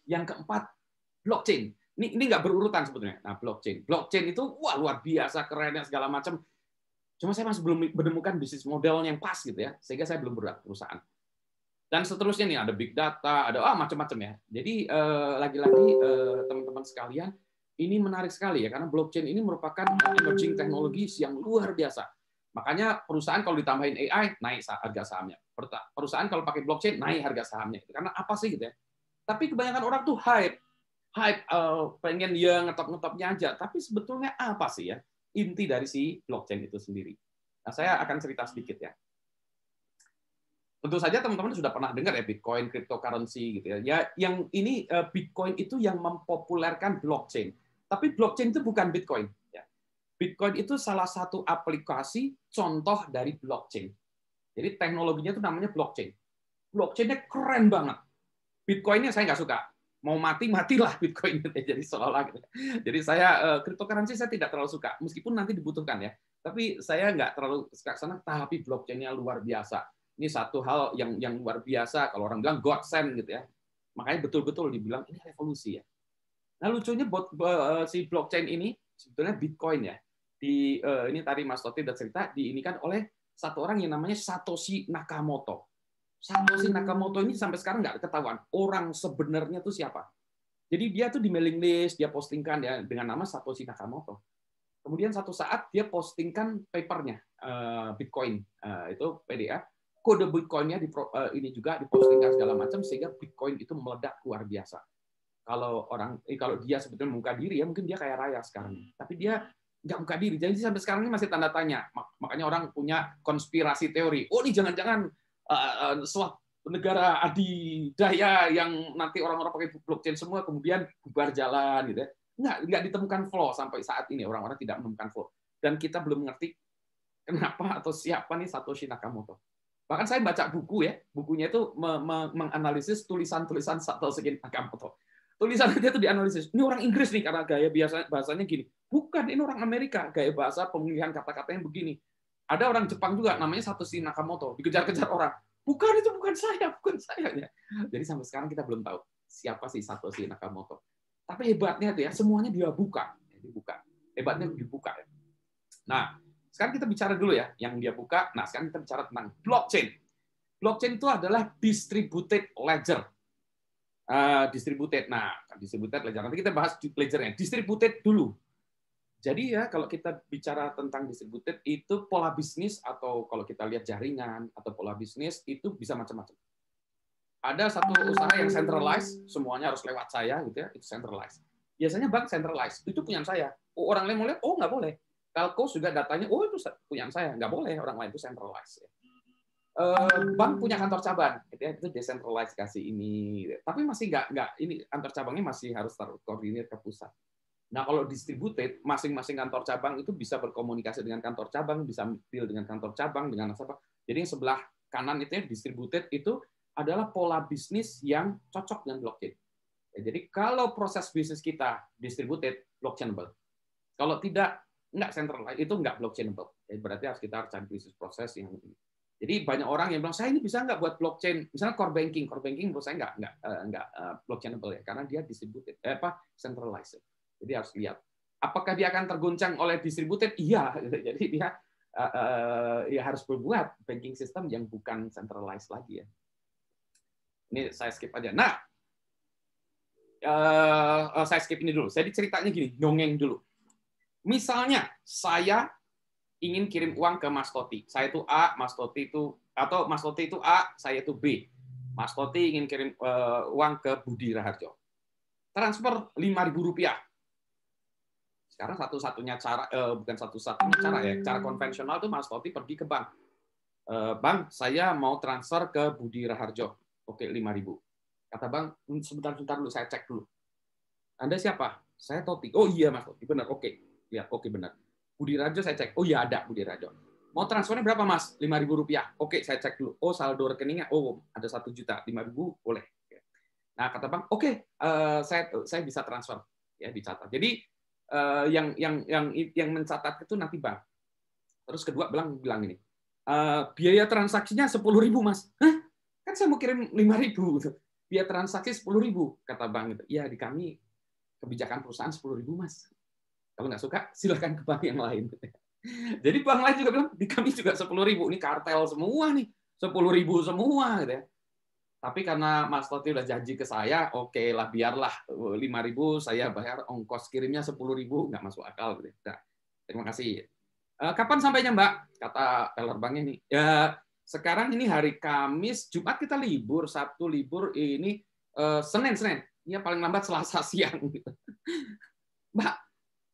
Yang keempat, blockchain. Ini nggak berurutan sebetulnya. Nah, blockchain itu wah luar biasa kerennya segala macam. Cuma saya masih belum menemukan bisnis model yang pas gitu ya, sehingga saya belum berat perusahaan. Dan seterusnya nih ada big data, ada macam-macam ya. Jadi lagi-lagi teman-teman sekalian, ini menarik sekali ya karena blockchain ini merupakan emerging technologies yang luar biasa. Makanya perusahaan kalau ditambahin AI naik harga sahamnya. Perusahaan kalau pakai blockchain naik harga sahamnya. Karena apa sih gitu ya? Tapi kebanyakan orang tuh hype pengen ya ngetop-ngetopnya aja. Tapi sebetulnya apa sih ya inti dari si blockchain itu sendiri? Nah, saya akan cerita sedikit ya. Tentu saja teman-teman sudah pernah dengar ya Bitcoin, cryptocurrency gitu ya. Ya, yang ini Bitcoin itu yang mempopulerkan blockchain. Tapi blockchain itu bukan Bitcoin. Ya. Bitcoin itu salah satu aplikasi contoh dari blockchain. Jadi teknologinya itu namanya blockchain. Blockchainnya keren banget. Bitcoinnya saya nggak suka. Mau matilah Bitcoin. Jadi seolah-olah gitu. Jadi saya cryptocurrency saya tidak terlalu suka. Meskipun nanti dibutuhkan ya. Tapi saya nggak terlalu suka sana. Tapi blockchainnya luar biasa. Ini satu hal yang luar biasa. Kalau orang bilang godsend gitu ya. Makanya betul-betul dibilang ini revolusi ya. Nah lucunya si blockchain ini sebetulnya Bitcoin ya. Ini tadi Mas Toti udah cerita diinikan oleh satu orang yang namanya Satoshi Nakamoto. Satoshi Nakamoto ini sampai sekarang nggak ketahuan orang sebenarnya itu siapa. Jadi dia tuh di mailing list dia postingkan ya dengan nama Satoshi Nakamoto. Kemudian satu saat dia postingkan papernya Bitcoin itu PDA. Kode Bitcoinnya ini juga dipostingkan segala macam sehingga Bitcoin itu meledak luar biasa. Kalau dia sebetulnya membuka diri ya mungkin dia kaya raya sekarang. Tapi dia nggak buka diri. Jadi sampai sekarang ini masih tanda tanya. Makanya orang punya konspirasi teori. Oh ini jangan-jangan suatu negara adidaya yang nanti orang-orang pakai blockchain semua kemudian bubar jalan gitu ya. Nggak ditemukan flaw sampai saat ini. Orang-orang tidak menemukan flaw. Dan kita belum mengerti kenapa atau siapa nih Satoshi Nakamoto. Bahkan saya baca buku ya, bukunya itu menganalisis tulisan-tulisan Satoshi Nakamoto. Tulisannya itu dianalisis. Ini orang Inggris nih karena gaya bahasanya gini. Bukan, ini orang Amerika. Gaya bahasa pemilihan kata-katanya begini. Ada orang Jepang juga namanya Satoshi Nakamoto. Dikejar-kejar orang. Bukan, itu bukan saya. Ya. Jadi sampai sekarang kita belum tahu siapa sih Satoshi Nakamoto. Tapi hebatnya itu ya, semuanya dia buka. Hebatnya dibuka. Ya. Nah, sekarang kita bicara dulu ya, yang dia buka. Nah, sekarang kita bicara tentang blockchain. Blockchain itu adalah distributed ledger. Distributed ledger. Nanti kita bahas ledgernya. Distributed dulu. Jadi ya kalau kita bicara tentang distributed itu pola bisnis atau kalau kita lihat jaringan atau pola bisnis itu bisa macam-macam. Ada satu usaha yang centralized, semuanya harus lewat saya gitu ya, itu centralized. Biasanya bank centralized, itu punya saya. Orang lain mau lihat, nggak boleh. Telco juga datanya, itu punya saya, nggak boleh orang lain itu centralized. Bank punya kantor cabang, gitu ya, itu decentralized kasih ini, tapi masih nggak ini kantor cabangnya masih harus terkoordinir ke pusat. Nah kalau distributed, masing-masing kantor cabang itu bisa berkomunikasi dengan kantor cabang, bisa deal dengan kantor cabang, dengan nasabah. Jadi yang sebelah kanan itu ya, distributed itu adalah pola bisnis yang cocok dengan blockchain. Jadi kalau proses bisnis kita distributed, blockchainable. Kalau tidak, nggak centralized, itu nggak blockchainable. Jadi berarti kita harus cari bisnis proses yang ini. Jadi banyak orang yang bilang, saya ini bisa nggak buat blockchain, misalnya core banking menurut saya nggak blockchainable ya, karena dia distributed, centralized. Jadi harus lihat, apakah dia akan tergoncang oleh distributed? Iya, jadi dia ya harus berbuat banking system yang bukan centralized lagi ya. Ini saya skip aja. Nah, saya skip ini dulu. Saya ceritanya gini, dongeng dulu. Misalnya saya ingin kirim uang ke Mas Toti. Saya itu A, Mas Toti itu atau Mas Toti itu A, saya itu B. Mas Toti ingin kirim uang ke Budi Raharjo. Transfer Rp5.000. Sekarang satu-satunya cara, bukan satu-satunya cara ya, cara konvensional tuh Mas Toti pergi ke bank. Bang, saya mau transfer ke Budi Raharjo. Oke, 5.000. Kata bang, sebentar dulu, saya cek dulu. Anda siapa? Saya Toti. Oh iya Mas Toti, benar. Oke, ya oke benar. Budi Raharjo saya cek. Oh iya ada Budi Raharjo. Mau transfernya berapa Mas? Rp5.000. Oke, saya cek dulu. Oh saldo rekeningnya, oh ada 1 juta, 5.000 boleh. Nah kata bang, oke, saya bisa transfer. Ya dicatat. Jadi yang mencatat itu nanti bank. Terus kedua bilang ini, biaya transaksinya 10.000 Mas. Hah? Kan saya mau kirim 5.000. Biaya transaksi 10.000 kata bank itu. Ya di kami kebijakan perusahaan 10.000 Mas. Kalau nggak suka silakan ke bank yang lain. Jadi bank lain juga bilang di kami juga 10.000. Ini kartel semua nih, 10.000 semua gitu ya. Tapi karena Mas Toti udah janji ke saya, oke lah biarlah 5.000 saya bayar ongkos kirimnya 10.000 nggak masuk akal gitu. Nah, terima kasih. Kapan sampainya Mbak? Kata teller banknya nih. Ya sekarang ini hari Kamis, Jumat kita libur, Sabtu libur, ini Senin. Ya paling lambat Selasa siang. Gitu. Mbak,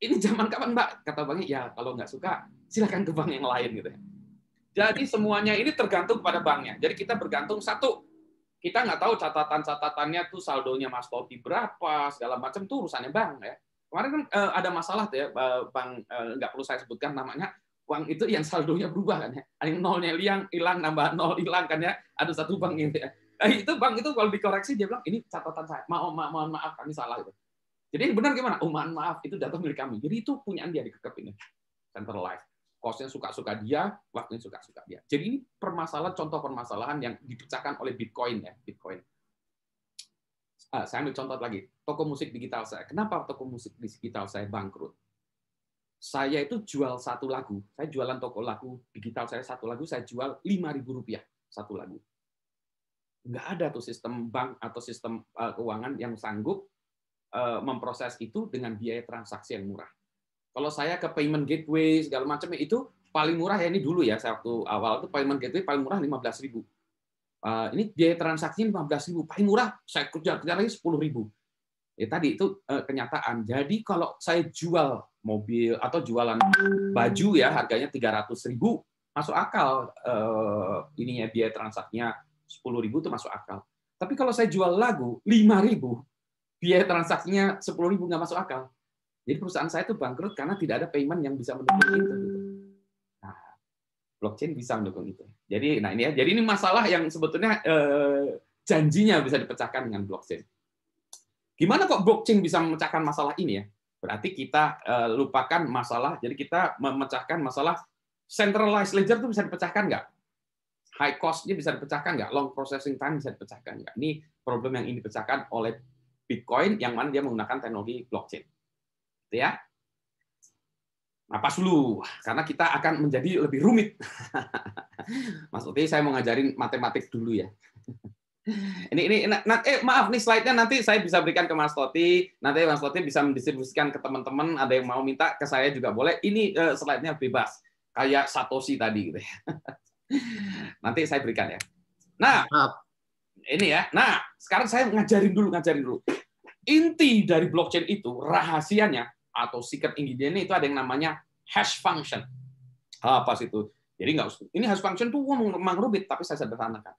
ini zaman kapan Mbak? Kata banknya, ya kalau nggak suka silakan ke bank yang lain gitu. Jadi semuanya ini tergantung pada banknya. Jadi kita bergantung satu. Kita nggak tahu catatan-catatannya tuh saldonya Mas Toti berapa, segala macam tuh urusannya bank ya. Kemarin kan ada masalah tuh ya, bank nggak perlu saya sebutkan namanya, bank itu yang saldonya berubah kan ya. Ada yang nolnya hilang, nambah nol hilang kan ya. Ada satu bank gitu ya. Itu bank itu kalau dikoreksi dia bilang ini catatan saya, mohon maaf kami salah itu. Jadi benar gimana? Oh maaf itu data milik kami. Jadi itu punyaan dia dikekep ini, centralized. Kosnya suka-suka dia, waktunya suka-suka dia. Jadi ini contoh permasalahan yang dipecahkan oleh Bitcoin ya, Bitcoin. Saya ambil contoh lagi, toko musik digital saya. Kenapa toko musik digital saya bangkrut? Saya itu jual satu lagu, saya jualan toko lagu digital saya satu lagu, saya jual Rp5.000 satu lagu. Nggak ada tuh sistem bank atau sistem keuangan yang sanggup memproses itu dengan biaya transaksi yang murah. Kalau saya ke payment gateway segala macam itu paling murah ya ini dulu ya, saya waktu awal itu payment gateway paling murah 15.000. Ini biaya transaksinya 15.000, paling murah saya kejar lagi 10.000. Ya tadi itu kenyataan. Jadi kalau saya jual mobil atau jualan baju ya harganya 300.000 masuk akal, ininya biaya transaksinya 10.000 itu masuk akal. Tapi kalau saya jual lagu 5.000 biaya transaksinya 10.000 nggak masuk akal. Jadi perusahaan saya itu bangkrut karena tidak ada payment yang bisa mendukung itu. Nah, blockchain bisa mendukung itu. Jadi, nah ini ya. Jadi ini masalah yang sebetulnya janjinya bisa dipecahkan dengan blockchain. Gimana kok blockchain bisa memecahkan masalah ini ya? Berarti kita lupakan masalah. Jadi kita memecahkan masalah centralized ledger itu bisa dipecahkan nggak? High cost-nya bisa dipecahkan nggak? Long processing time bisa dipecahkan nggak? Ini problem yang ingin dipecahkan oleh Bitcoin yang mana dia menggunakan teknologi blockchain. Ya. Napas dulu, karena kita akan menjadi lebih rumit. Maksudnya saya mau ngajarin matematik dulu ya. Maaf nih slide-nya nanti saya bisa berikan ke Mas Toti, nanti Mas Toti bisa mendistribusikan ke teman-teman, ada yang mau minta ke saya juga boleh. Ini slide-nya bebas, kayak Satoshi tadi gitu ya. Nanti saya berikan ya. Nah, ini ya. Nah, sekarang saya ngajarin dulu. Inti dari blockchain itu rahasianya atau secret ingredient itu ada yang namanya hash function. Apa sih itu? Jadi ini hash function tuh memang rumit, tapi saya sederhanakan.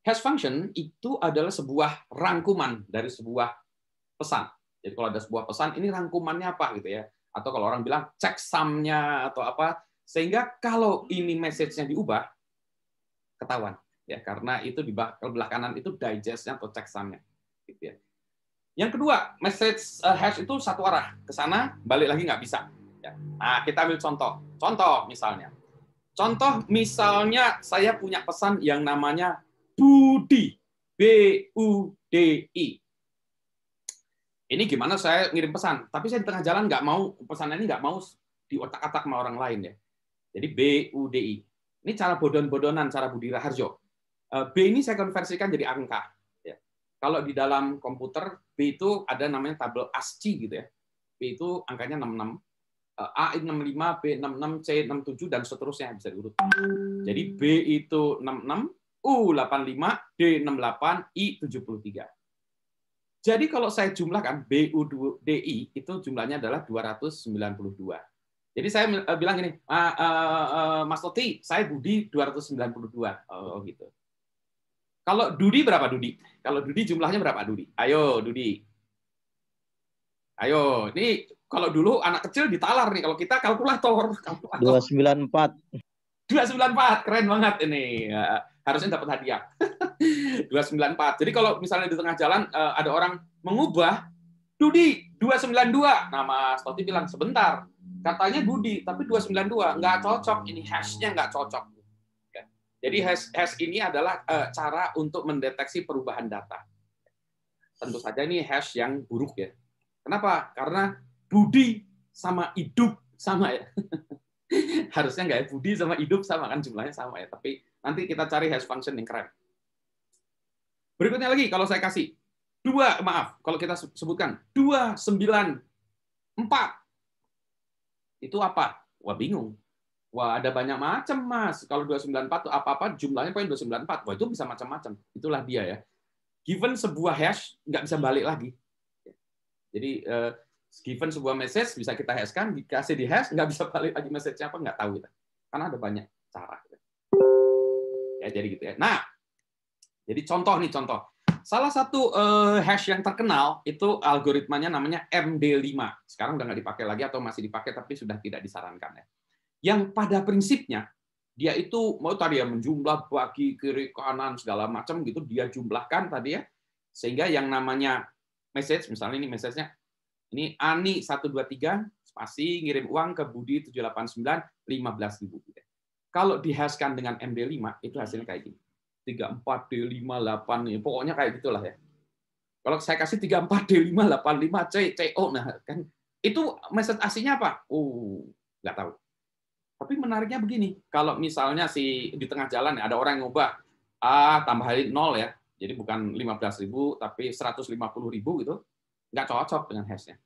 Hash function itu adalah sebuah rangkuman dari sebuah pesan. Jadi kalau ada sebuah pesan, ini rangkumannya apa gitu ya? Atau kalau orang bilang checksum-nya atau apa, sehingga kalau ini message-nya diubah, ketahuan ya, karena itu di belah kanan itu digest-nya atau checksum-nya, gitu ya. Yang kedua, message hash itu satu arah ke sana, balik lagi nggak bisa. Ya. Nah, kita ambil contoh misalnya. Contoh misalnya saya punya pesan yang namanya Budi, B-U-D-I. Ini gimana saya ngirim pesan? Tapi saya di tengah jalan nggak mau pesan ini nggak mau diotak-atak sama orang lain ya. Jadi B-U-D-I. Ini cara bodon-bodonan, cara Budi Raharjo. B ini saya konversikan jadi angka. Kalau di dalam komputer, B itu ada namanya tabel ASCII gitu ya. B itu angkanya 66. A65, B66, C67 dan seterusnya bisa diurut. Jadi B itu 66, U85, D68, I73. Jadi kalau saya jumlahkan BUDI itu jumlahnya adalah 292. Jadi saya bilang gini, Mas Toti, saya Budi 292. Oh gitu. Kalau Dudi berapa Dudi? Kalau Dudi jumlahnya berapa Dudi? Ayo Dudi. Ayo, ini kalau dulu anak kecil ditalar nih, kalau kita kalkulator. 294. 294, keren banget ini. Harusnya dapat hadiah. 294. Jadi kalau misalnya di tengah jalan ada orang mengubah Dudi 292. Nah, Mas Toti bilang sebentar. Katanya Dudi, tapi 292 nggak cocok. Ini hash-nya nggak cocok. Jadi hash ini adalah cara untuk mendeteksi perubahan data. Tentu saja ini hash yang buruk ya. Kenapa? Karena Budi sama hidup sama ya. Harusnya nggak ya, Budi sama hidup sama kan jumlahnya sama ya. Tapi nanti kita cari hash function yang keren. Berikutnya lagi kalau saya kasih kalau kita sebutkan 294 itu apa? Wah bingung. Wah ada banyak macam Mas. Kalau 294 itu apa-apa jumlahnya poin 294. Wah itu bisa macam-macam. Itulah dia ya. Given sebuah hash nggak bisa balik lagi. Jadi given sebuah message bisa kita hashkan, dikasih di hash nggak bisa balik lagi message-nya apa nggak tahu kita. Karena ada banyak cara. Ya jadi gitu ya. Nah, jadi contoh. Salah satu hash yang terkenal itu algoritmanya namanya MD5. Sekarang udah nggak dipakai lagi atau masih dipakai tapi sudah tidak disarankan ya. Yang pada prinsipnya dia itu mau tadi ya menjumlah bagi kiri kanan segala macam gitu dia jumlahkan tadi ya sehingga yang namanya message misalnya ini message-nya ini Ani 123 spasi ngirim uang ke Budi 789 15.000. Kalau dihashkan dengan MD5 itu hasilnya kayak gini. 34D58 ya pokoknya kayak gitulah ya. Kalau saya kasih 34D585CO nah kan itu message aslinya apa? Nggak tahu. Tapi menariknya begini, kalau misalnya di tengah jalan ada orang yang ngubah tambahin 0 ya. Jadi bukan 15.000 tapi 150.000 gitu. Nggak cocok dengan hash-nya.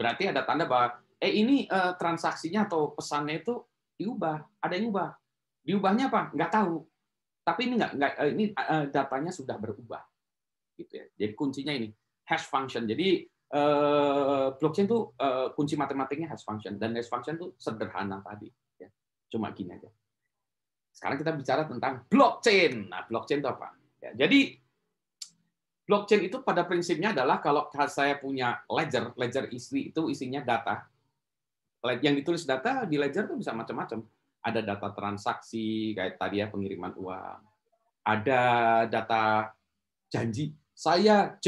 Berarti ada tanda bahwa ini transaksinya atau pesannya itu diubah, ada yang ubah. Diubahnya apa? Nggak tahu. Tapi ini ini datanya sudah berubah. Gitu ya. Jadi kuncinya ini hash function. Jadi blockchain itu kunci matematiknya hash function dan hash function itu sederhana tadi. Ya. Cuma gini aja. Sekarang kita bicara tentang blockchain. Nah, blockchain itu apa? Ya, jadi blockchain itu pada prinsipnya adalah kalau saya punya ledger itu isinya data. Yang ditulis data di ledger itu bisa macam-macam. Ada data transaksi kayak tadi ya pengiriman uang. Ada data janji. Saya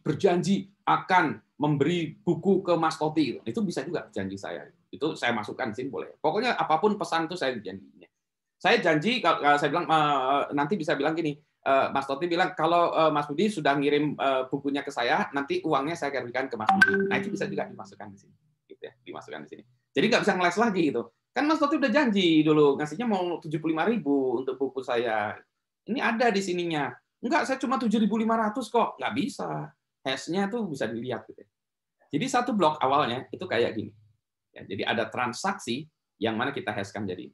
berjanji akan memberi buku ke Mas Toti. Itu bisa juga janji saya. Itu saya masukkan di sini boleh. Pokoknya apapun pesan itu saya janjinya. Saya janji kalau saya bilang nanti bisa bilang gini. Mas Toti bilang kalau Mas Budi sudah ngirim bukunya ke saya, nanti uangnya saya kirimkan ke Mas Budi. Nah itu bisa juga dimasukkan di sini, gitu ya, dimasukkan di sini. Jadi nggak bisa ngeles lagi gitu. Kan Mas Toti udah janji dulu ngasihnya mau 75.000 untuk buku saya. Ini ada di sininya. Enggak, saya cuma 7.500 kok. Nggak bisa. Hash-nya tuh bisa dilihat gitu. Jadi satu blok awalnya itu kayak gini. Ya, jadi ada transaksi yang mana kita hash-kan jadi.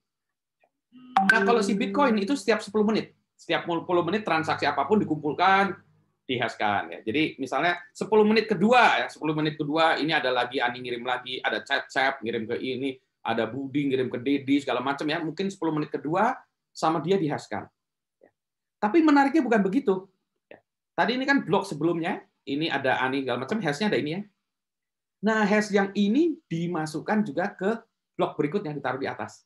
Nah kalau si Bitcoin itu setiap 10 menit. Setiap 10 menit transaksi apapun dikumpulkan, dihashkan. Ya. Jadi misalnya 10 menit kedua, ya 10 menit kedua ini ada lagi Ani ngirim lagi, ada chat ngirim ke ini, ada Budi ngirim ke Dedi segala macam ya. Mungkin 10 menit kedua sama dia dihashkan. Ya. Tapi menariknya bukan begitu. Ya. Tadi ini kan blok sebelumnya, ini ada Ani segala macam, hashnya ada ini ya. Nah hash yang ini dimasukkan juga ke blok berikutnya ditaruh di atas.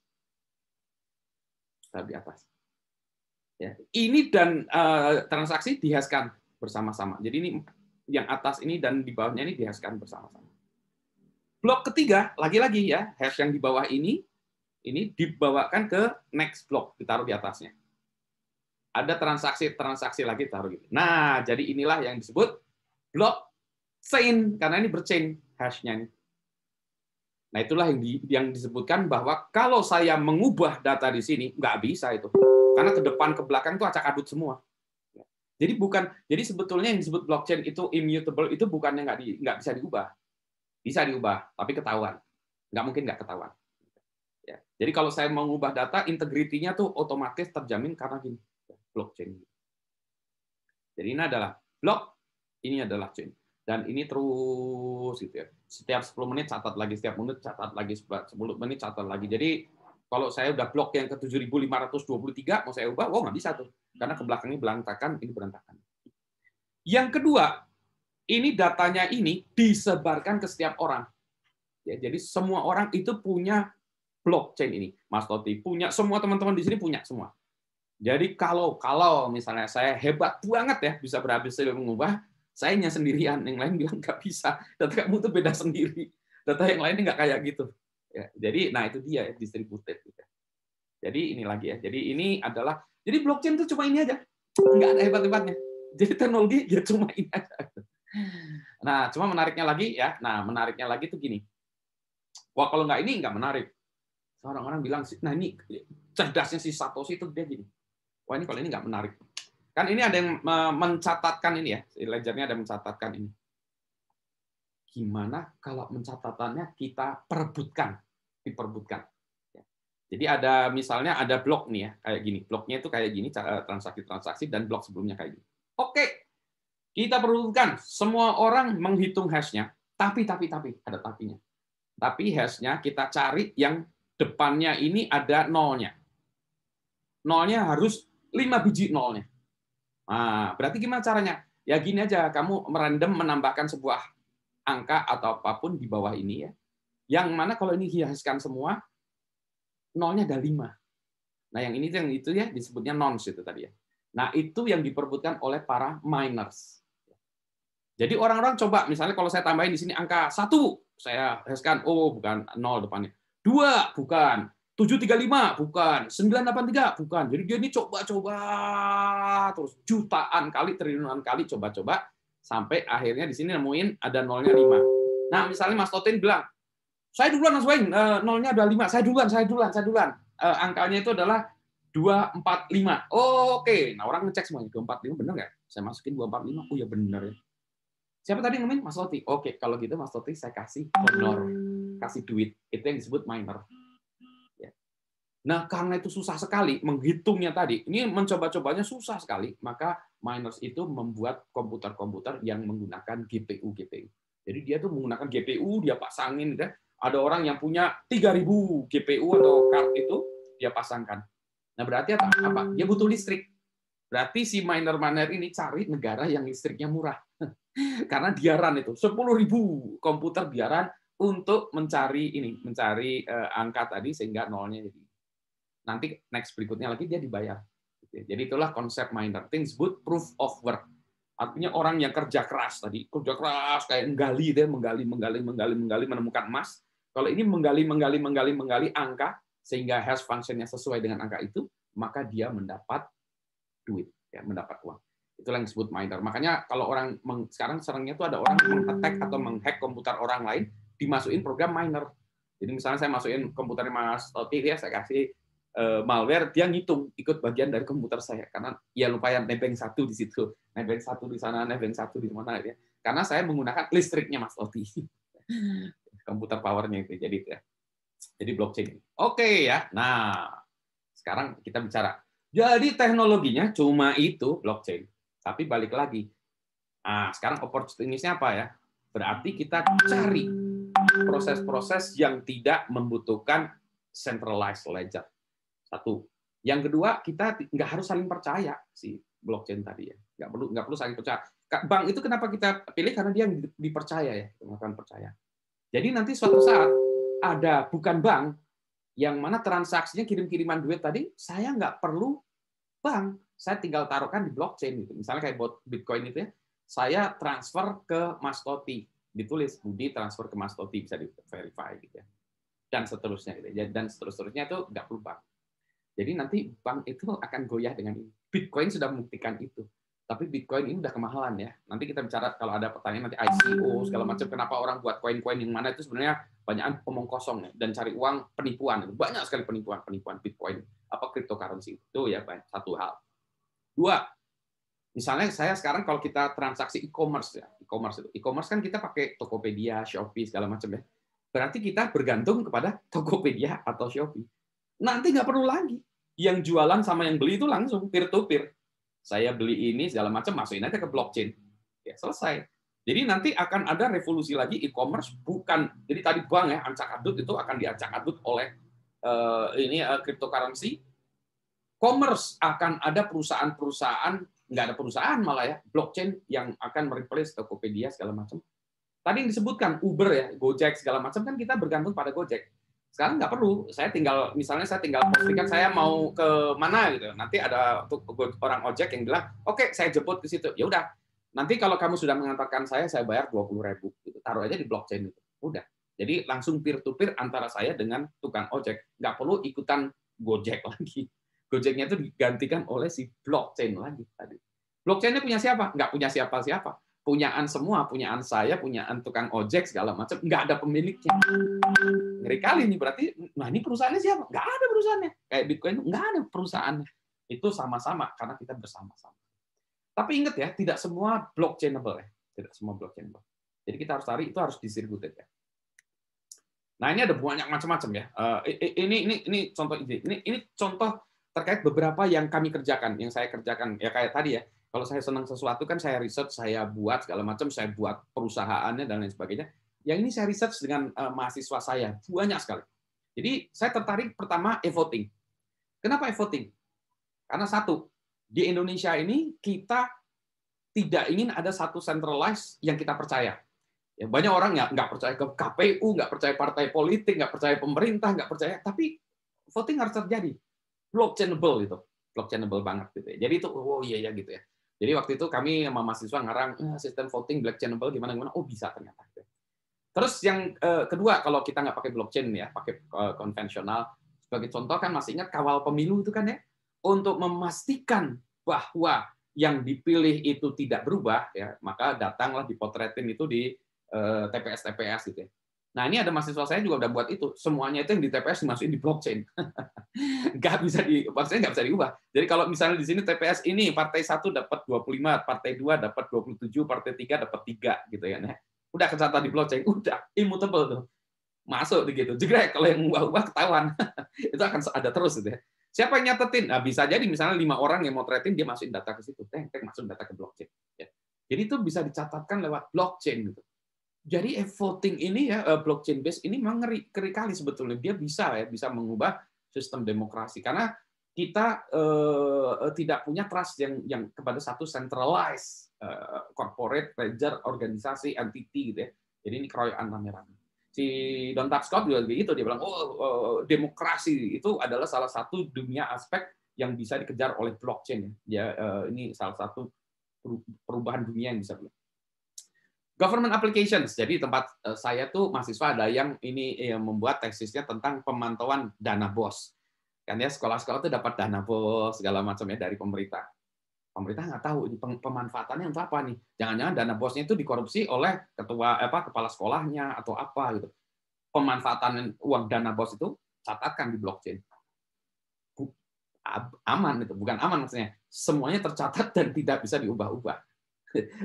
Taruh di atas. Ya, ini dan transaksi dihashkan bersama-sama. Jadi ini yang atas ini dan di bawahnya ini dihashkan bersama-sama. Blok ketiga, lagi-lagi ya, hash yang di bawah ini dibawakan ke next block, ditaruh di atasnya. Ada transaksi lagi taruh gitu. Nah, jadi inilah yang disebut blockchain karena ini berchain hash-nya ini. Nah, itulah yang disebutkan bahwa kalau saya mengubah data di sini nggak bisa itu. Karena ke depan ke belakang itu acak-adut semua. Jadi sebetulnya yang disebut blockchain itu immutable itu bukannya nggak bisa diubah. Bisa diubah, tapi ketahuan. nggak mungkin nggak ketahuan. Ya. Jadi kalau saya mau mengubah data, integritinya tuh otomatis terjamin karena gini, blockchain. Jadi ini adalah blok, ini adalah chain. Dan ini terus gitu ya. Setiap 10 menit catat lagi, setiap menit catat lagi, 10 menit catat lagi. Jadi kalau saya udah blok yang ke 7.523, mau saya ubah, nggak bisa tuh. Karena ke belakangnya berantakan, ini berantakan. Yang kedua, ini datanya ini disebarkan ke setiap orang. Ya, jadi semua orang itu punya blockchain ini. Mas Toti punya, semua teman-teman di sini punya semua. Jadi kalau misalnya saya hebat banget ya, bisa berhasil mengubah, saya hanya sendirian, yang lain bilang nggak bisa. Data kamu tuh beda sendiri. Data yang lainnya nggak kayak gitu. Ya, jadi, nah itu dia distributed. Jadi ini lagi ya. Jadi ini adalah, jadi blockchain itu cuma ini aja, nggak ada hebat-hebatnya. Jadi teknologi ya cuma ini aja. Nah, cuma menariknya lagi ya. Nah, menariknya lagi tuh gini. Wah, kalau nggak ini nggak menarik. Orang-orang bilang, nah ini cerdasnya si Satoshi itu dia gini. Wah, ini kalau ini nggak menarik. Kan ini ada yang mencatatkan ini ya, ledgernya ada mencatatkan ini. Gimana kalau mencatatannya kita perebutkan, diperebutkan. Jadi ada misalnya ada blok nih ya, kayak gini. Bloknya itu kayak gini, transaksi-transaksi, dan blok sebelumnya kayak gini. Oke, kita perebutkan. Semua orang menghitung hash-nya, tapi ada tapinya. Tapi hash-nya kita cari yang depannya ini ada nolnya. Nolnya harus 5 biji nolnya. Nah, berarti gimana caranya? Ya gini aja, kamu merandom menambahkan sebuah angka atau apapun di bawah ini ya. Yang mana kalau ini hiaskan semua, nolnya ada 5. Nah, yang itu ya disebutnya nonce itu tadi ya. Nah, itu yang diperebutkan oleh para miners. Jadi orang-orang coba, misalnya kalau saya tambahin di sini angka 1, saya hiaskan, oh bukan 0 depannya. 2, bukan. 735 bukan, 983 bukan. Jadi dia ini coba-coba terus jutaan kali, triliunan kali coba-coba sampai akhirnya di sini nemuin ada nolnya 5. Nah, misalnya Mas Totin bilang, "Saya duluan Mas Wayne, nolnya ada 5. Saya duluan. Angkanya itu adalah 245." Oke, nah orang ngecek semuanya, 245 benar nggak? Saya masukin 245. Oh ya benar ya. Siapa tadi ngomongin? Mas Toti. Oke, kalau gitu Mas Toti saya kasih honor, kasih duit. Itu yang disebut miner. Nah, karena itu susah sekali menghitungnya tadi, ini mencoba-cobanya susah sekali, maka miners itu membuat komputer-komputer yang menggunakan GPU. Jadi dia tuh menggunakan GPU, dia pasangin, ada orang yang punya 3.000 GPU atau card itu dia pasangkan. Nah, berarti apa? Dia butuh listrik. Berarti si miner ini cari negara yang listriknya murah. Karena dia run itu 10.000 komputer dia run untuk mencari angka tadi sehingga nolnya jadi. Nanti next berikutnya lagi dia dibayar. Jadi itulah konsep miner. Things disebut proof of work. Artinya orang yang kerja keras tadi, kayak menggali menemukan emas. Kalau ini menggali angka sehingga hash function-nya sesuai dengan angka itu, maka dia mendapat duit, ya, mendapat uang. Itulah yang disebut miner. Makanya kalau orang sekarang seringnya itu ada orang meng-attack atau menghack komputer orang lain, dimasukin program miner. Jadi misalnya saya masukin komputernya Mas Toti, ya saya kasih malware, dia ngitung ikut bagian dari komputer saya karena ya lumayan nebeng 1 di situ, nebeng 1 di sana, nebeng 1 di mana ya. Karena saya menggunakan listriknya Mas Toti. Komputer powernya itu jadi ya. Jadi blockchain. Oke ya. Nah, sekarang kita bicara. Jadi teknologinya cuma itu blockchain. Tapi balik lagi. Nah, sekarang opportunity-nya apa ya? Berarti kita cari proses-proses yang tidak membutuhkan centralized ledger. Satu. Yang kedua, kita nggak harus saling percaya si blockchain tadi ya. Nggak perlu saling percaya. Bank itu kenapa kita pilih? Karena dia dipercaya ya, melakukan percaya. Jadi nanti suatu saat ada bukan bank yang mana transaksinya kirim-kiriman duit tadi, saya nggak perlu bank, saya tinggal taruhkan di blockchain gitu. Misalnya kayak Bitcoin itu ya, saya transfer ke Mas Toti, ditulis Budi transfer ke Mas Toti, bisa di-verify gitu ya. Dan seterusnya gitu. Dan seterusnya itu nggak perlu bank. Jadi nanti bank itu akan goyah dengan ini. Bitcoin sudah membuktikan itu. Tapi Bitcoin ini udah kemahalan ya. Nanti kita bicara kalau ada pertanyaan nanti ICO segala macam, kenapa orang buat koin-koin yang mana itu sebenarnya banyak omong kosong ya, dan cari uang penipuan. Banyak sekali penipuan Bitcoin, apa cryptocurrency. Itu ya satu hal. Dua, misalnya saya sekarang kalau kita transaksi e-commerce ya, e-commerce kan kita pakai Tokopedia, Shopee segala macam ya. berarti kita bergantung kepada Tokopedia atau Shopee. Nanti nggak perlu lagi. Yang jualan sama yang beli itu langsung peer-to-peer. Saya beli ini, segala macam, masukin aja ke blockchain. Ya, selesai. Jadi nanti akan ada revolusi lagi e-commerce, bukan, jadi tadi bank ya, ancak-adut itu akan diacak-adut oleh cryptocurrency. Commerce akan ada perusahaan-perusahaan, nggak ada perusahaan malah ya, blockchain yang akan mereplace Tokopedia segala macam. Tadi yang disebutkan Uber ya, Gojek segala macam kan kita bergantung pada Gojek. Sekarang nggak perlu, saya tinggal postingan saya mau ke mana gitu. Nanti ada orang ojek yang bilang, oke, saya jemput ke situ. Ya udah, nanti kalau kamu sudah mengantarkan saya bayar 20.000. Gitu. Taruh aja di blockchain itu. Udah. Jadi langsung peer to peer antara saya dengan tukang ojek. Nggak perlu ikutan Gojek lagi. Gojeknya itu digantikan oleh si blockchain lagi tadi. Blockchainnya punya siapa? Nggak punya siapa-siapa. Punyaan semua, punyaan saya, punyaan tukang ojek segala macam, nggak ada pemiliknya. Ngeri kali nih, berarti, nah ini perusahaannya siapa? Nggak ada perusahaannya. Kayak Bitcoin nggak ada perusahaannya. Itu sama-sama karena kita bersama-sama. Tapi ingat ya, tidak semua blockchainable ya, tidak semua blockchainable. Jadi kita harus cari itu harus distributed ya. Nah ini ada banyak macam-macam ya. Ini contoh ini contoh terkait beberapa yang kami kerjakan, yang saya kerjakan ya kayak tadi ya. Kalau saya senang sesuatu kan saya research, saya buat segala macam, saya buat perusahaannya dan lain sebagainya. Yang ini saya research dengan mahasiswa saya, banyak sekali. Jadi saya tertarik pertama e-voting. Kenapa e-voting? Karena satu, di Indonesia ini kita tidak ingin ada satu centralized yang kita percaya. Ya, banyak orang nggak percaya ke KPU, nggak percaya partai politik, nggak percaya pemerintah, nggak percaya. Tapi voting harus terjadi. Blockchainable itu. Blockchainable banget gitu ya. Jadi itu, oh iya ya gitu ya. Jadi waktu itu kami sama mahasiswa ngarang sistem voting blockchainable gimana, oh bisa ternyata. Terus yang kedua, kalau kita nggak pakai blockchain ya, pakai konvensional, sebagai contoh kan masih ingat kawal pemilu itu kan ya, untuk memastikan bahwa yang dipilih itu tidak berubah, ya maka datanglah dipotretin itu di TPS gitu ya. Nah ini ada mahasiswa saya juga udah buat itu, semuanya itu yang di TPS dimasukin di blockchain. Maksudnya nggak bisa diubah. Jadi kalau misalnya di sini TPS ini partai 1 dapat 25, partai 2 dapat 27, partai 3 dapat 3 gitu ya. Udah kecatat di blockchain, udah immutable tuh. Masuk begitu. Jegrek kalau yang ubah-ubah ketahuan. Itu akan ada terus gitu ya. Siapa yang nyatetin? Nah, bisa jadi misalnya 5 orang yang motretin dia masukin data ke situ. Masukin data ke blockchain. Ya. Jadi itu bisa dicatatkan lewat blockchain gitu. Jadi voting ini ya blockchain based ini memang ngeri kali sebetulnya, dia bisa mengubah sistem demokrasi karena kita tidak punya trust yang kepada satu centralized corporate ledger organisasi entity gitu ya. Jadi ini keroyokan rame-rame. Si Don Tapscott juga begitu, dia bilang demokrasi itu adalah salah satu dunia aspek yang bisa dikejar oleh blockchain ya. Ini salah satu perubahan dunia yang bisa bilang. Government applications. Jadi tempat saya tuh mahasiswa ada yang membuat tesisnya tentang pemantauan dana BOS. Kan ya sekolah-sekolah tuh dapat dana BOS segala macam ya dari pemerintah. Pemerintah nggak tahu ini pemanfaatannya untuk apa nih. Jangan-jangan dana BOS-nya itu dikorupsi oleh kepala sekolahnya atau apa gitu. Pemanfaatan uang dana BOS itu catatkan di blockchain. Aman itu, bukan aman maksudnya. Semuanya tercatat dan tidak bisa diubah-ubah.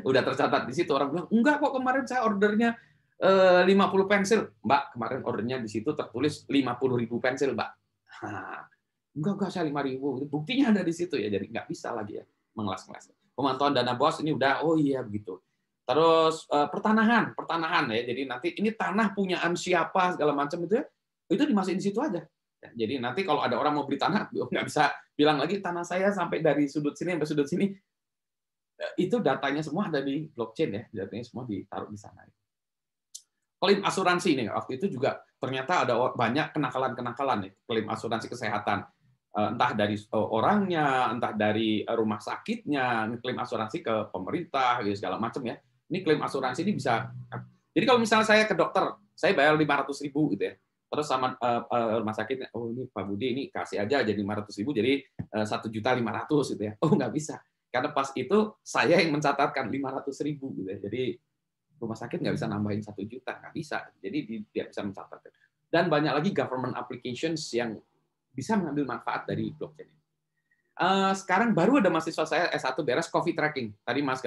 Udah tercatat di situ, orang bilang enggak kok kemarin saya ordernya 50 pensil, Mbak kemarin ordernya di situ tertulis 50.000 pensil, Mbak. Enggak saya 5.000, buktinya ada di situ ya, jadi nggak bisa lagi ya mengelas-ngelas. Pemantauan dana BOS ini udah, oh iya begitu. Terus pertanahan ya, jadi nanti ini tanah punyaan siapa segala macam itu ya, itu dimasukin di situ aja. Ya, jadi nanti kalau ada orang mau beli tanah, nggak bisa bilang lagi tanah saya sampai dari sudut sini sampai sudut sini. Itu datanya semua ada di blockchain ya, datanya semua ditaruh di sana. Klaim asuransi nih, waktu itu juga ternyata ada banyak kenakalan nih, klaim asuransi kesehatan, entah dari orangnya, entah dari rumah sakitnya, klaim asuransi ke pemerintah, gitu, segala macam ya. Ini klaim asuransi ini bisa, jadi kalau misalnya saya ke dokter, saya bayar 500.000 gitu ya, terus sama rumah sakitnya, oh ini Pak Budi ini kasih aja jadi 500.000, jadi 1.500.000 gitu ya, oh nggak bisa. Karena pas itu saya yang mencatatkan 500.000 gitu ya. Jadi rumah sakit nggak bisa nambahin 1 juta, nggak bisa. Jadi dia bisa mencatat. Dan banyak lagi government applications yang bisa mengambil manfaat dari blockchain. Sekarang baru ada mahasiswa saya S1 beres coffee tracking. Tadi Mas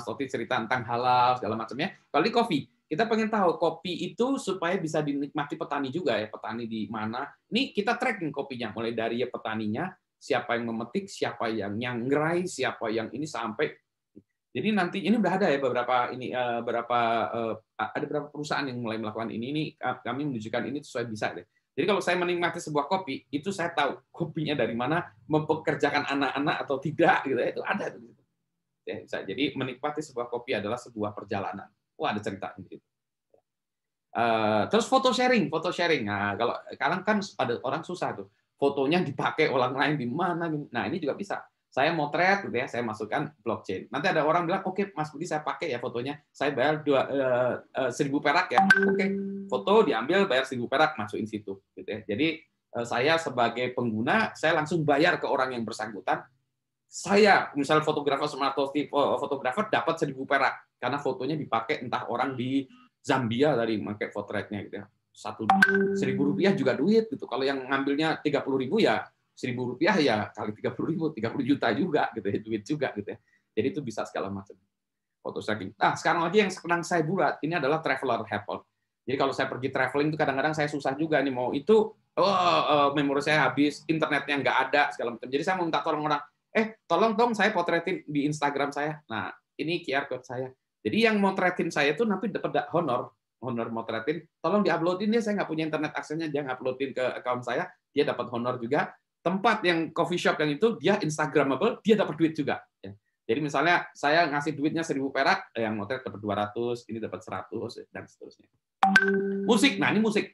Toti cerita tentang halal segala macamnya. Kalau di coffee, kita pengen tahu kopi itu supaya bisa dinikmati petani juga ya, petani di mana. Ini kita tracking kopinya, mulai dari ya petaninya, siapa yang memetik, siapa yang nyangrai, siapa yang ini sampai. Jadi nanti ini udah ada ya beberapa ada beberapa perusahaan yang mulai melakukan ini. Ini kami menunjukkan ini sesuai bisa deh. Jadi kalau saya menikmati sebuah kopi, itu saya tahu kopinya dari mana, mempekerjakan anak-anak atau tidak gitu ya, itu ada. Ya, bisa. Jadi menikmati sebuah kopi adalah sebuah perjalanan. Wah, ada cerita gitu. Terus foto sharing. Nah, kalau sekarang kan ada orang susah tuh, fotonya dipakai orang lain di mana. Nah, ini juga bisa. Saya motret gitu ya, saya masukkan blockchain. Nanti ada orang bilang, oke, Mas Budi saya pakai ya fotonya, saya bayar 1.000 perak ya. Oke, foto diambil bayar 1.000 perak, masukin situ. Gitu ya. Jadi saya sebagai pengguna, saya langsung bayar ke orang yang bersangkutan. Saya, misal fotografer atau fotografer dapat 1.000 perak karena fotonya dipakai entah orang di Zambia tadi pakai potretnya gitu ya. Rp1.000 juga duit gitu. Kalau yang ngambilnya 30.000 ya Rp1.000 ya kali 30.000, 30 juta juga gitu ya, duit juga gitu ya. Jadi itu bisa segala macam. Foto tracking. Nah, sekarang lagi yang sedang saya buat ini adalah traveler helper. Jadi kalau saya pergi traveling itu kadang-kadang saya susah juga nih mau itu memori saya habis, internetnya nggak ada segala macam. Jadi saya mau minta tolong orang, tolong dong saya potretin di Instagram saya. Nah, ini QR code saya. Jadi yang motretin saya itu nanti dapat honor motretin. Tolong diuploadin ya, saya nggak punya internet aksesnya, dia nguploadin ke account saya, dia dapat honor juga. Tempat yang coffee shop yang itu dia Instagramable, dia dapat duit juga. Jadi misalnya saya ngasih duitnya 1.000 perak, yang motret dapat 200, ini dapat 100 dan seterusnya. Musik, nah ini musik.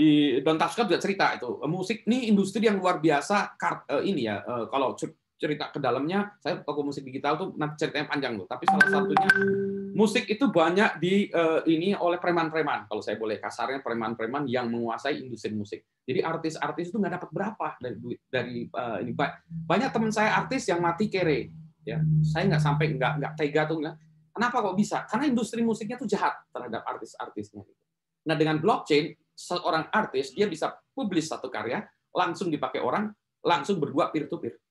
Di Don Tascott juga cerita itu musik ini industri yang luar biasa ini ya kalau cerita ke dalamnya saya toko musik digital tuh nanti ceritanya panjang tuh tapi salah satunya musik itu banyak ini oleh preman-preman kalau saya boleh kasarnya preman-preman yang menguasai industri musik jadi artis-artis itu nggak dapat berapa dari ini banyak teman saya artis yang mati kere ya saya nggak tega tuh kenapa kok bisa karena industri musiknya tuh jahat terhadap artis-artisnya nah dengan blockchain seorang artis dia bisa publish satu karya langsung dipakai orang langsung berdua peer to peer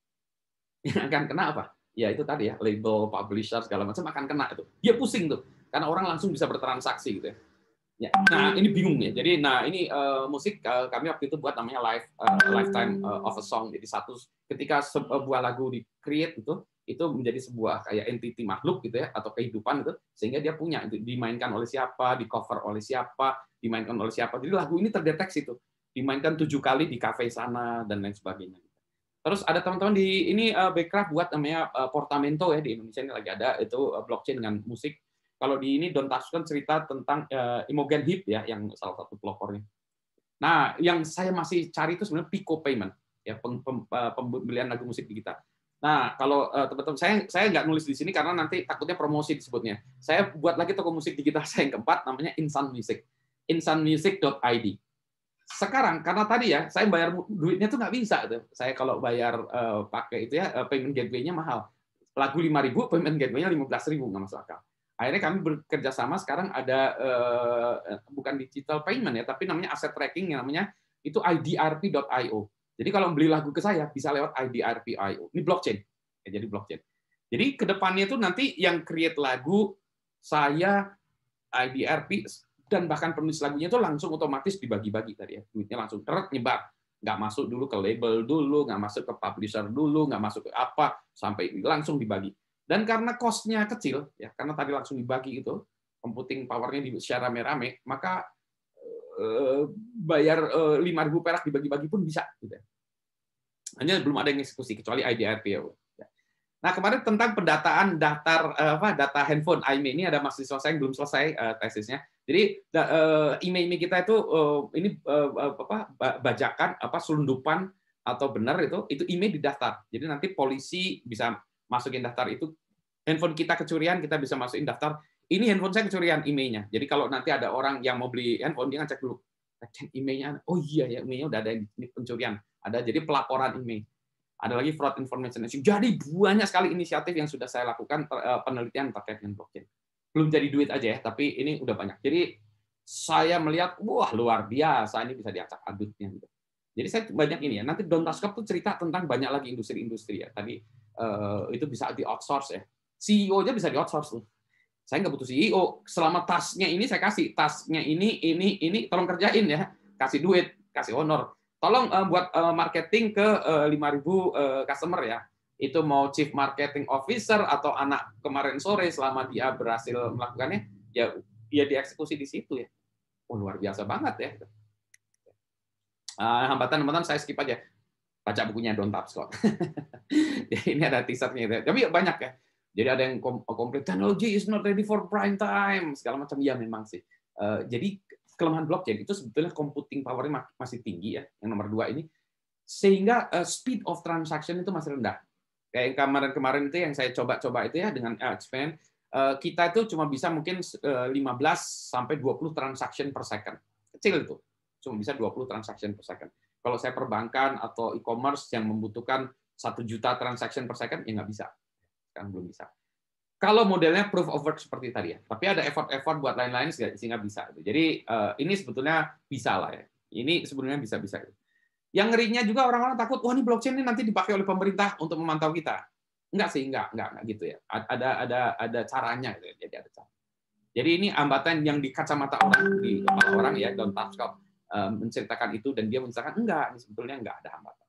yang akan kena apa ya itu tadi ya label publisher segala macam akan kena itu dia pusing tuh karena orang langsung bisa bertransaksi gitu ya nah ini bingung ya jadi nah ini musik kami waktu itu buat namanya lifetime of a song jadi ketika sebuah lagu di create itu menjadi sebuah kayak entity makhluk gitu ya atau kehidupan itu sehingga dia punya itu dimainkan oleh siapa di cover oleh siapa dimainkan oleh siapa. Jadi lagu ini terdeteksi tuh. Dimainkan 7 kali di kafe sana dan lain sebagainya. Terus ada teman-teman di ini Backcraft buat namanya Portamento ya di Indonesia ini lagi ada itu blockchain dengan musik. Kalau di ini Don Tascott cerita tentang Imogen Heap ya yang salah satu pelopornya. Nah, yang saya masih cari itu sebenarnya Pico Payment ya pembelian lagu musik digital. Nah, kalau teman-teman saya nggak nulis di sini karena nanti takutnya promosi disebutnya. Saya buat lagi toko musik digital saya yang keempat namanya Insan Music. insanmusic.id. Sekarang karena tadi ya saya bayar duitnya tuh nggak bisa tuh. Saya kalau bayar pakai itu ya payment gateway-nya mahal. Lagu 5.000, payment gateway-nya 15.000 nggak masuk akal. Akhirnya kami bekerja sama sekarang ada bukan digital payment ya, tapi namanya asset tracking yang namanya itu idrp.io. Jadi kalau beli lagu ke saya bisa lewat idrp.io. Ini blockchain. Ya, jadi blockchain. Jadi kedepannya itu nanti yang create lagu saya idrp dan bahkan penulis lagunya itu langsung otomatis dibagi-bagi tadi ya. Duitnya langsung nyebar. Nggak masuk dulu ke label dulu, nggak masuk ke publisher dulu, nggak masuk ke apa, sampai langsung dibagi. Dan karena cost-nya kecil, ya karena tadi langsung dibagi itu, computing power-nya secara rame-rame, maka bayar 5.000 perak dibagi-bagi pun bisa. Gitu. Hanya belum ada yang eksekusi, kecuali IDRP. Ya. Nah, kemarin tentang pendataan data handphone IMEI ini ada mahasiswa saya yang belum selesai tesisnya. Jadi IMEI kita itu ini bajakan selundupan atau benar itu IMEI didaftar. Jadi nanti polisi bisa masukin daftar itu handphone kita kecurian kita bisa masukin daftar. Ini handphone saya kecurian IMEI-nya. Jadi kalau nanti ada orang yang mau beli handphone dia ngecek dulu. Cek IMEI-nya. Oh iya ya IMEI-nya udah ada ini pencurian. Ada jadi pelaporan IMEI. Ada lagi fraud information. Jadi banyak sekali inisiatif yang sudah saya lakukan penelitian terkait dengan blockchain. Belum jadi duit aja ya, tapi ini udah banyak. Jadi saya melihat, wah luar biasa ini bisa diacak adutnya. Jadi saya banyak ini ya. Nanti Don Tascott tuh cerita tentang banyak lagi industri-industri ya. Tadi itu bisa di outsource ya. CEO-nya bisa di outsource tuh. Saya nggak butuh CEO. Selama tasknya ini saya kasih, tasknya ini, tolong kerjain ya, kasih duit, kasih honor. Tolong buat marketing ke 5.000 customer ya. Itu mau chief marketing officer atau anak kemarin sore selama dia berhasil melakukannya, ya dieksekusi di situ ya. Oh, luar biasa banget ya. Hambatan teman-teman saya skip aja. Baca bukunya Don't Touch Scott. Ini ada teasernya. Tapi banyak ya. Jadi ada yang komplain, technology is not ready for prime time. Segala macam. Ya memang sih. Jadi kelemahan blockchain itu sebetulnya computing power-nya masih tinggi ya. Yang nomor 2 ini. Sehingga speed of transaction itu masih rendah. Kayak kemarin-kemarin itu yang saya coba-coba itu ya dengan expand. Kita itu cuma bisa mungkin 15 sampai 20 transaction per second. Kecil itu. Cuma bisa 20 transaction per second. Kalau saya perbankan atau e-commerce yang membutuhkan 1 juta transaction per second, ya nggak bisa. Sekarang belum bisa. Kalau modelnya proof of work seperti tadi ya, tapi ada effort buat lain-lain sehingga bisa. Jadi ini sebetulnya bisa lah ya. Ini sebenarnya bisa-bisa. Yang ngerinya juga orang-orang takut, wah ini blockchain ini nanti dipakai oleh pemerintah untuk memantau kita. Enggak sih, enggak gitu ya. Ada caranya gitu ya. Jadi ada cara. Jadi ini hambatan yang di kacamata orang, di kepala orang ya, Don't Touch Scott menceritakan itu dan dia menceritakan enggak, ini sebetulnya enggak ada hambatan.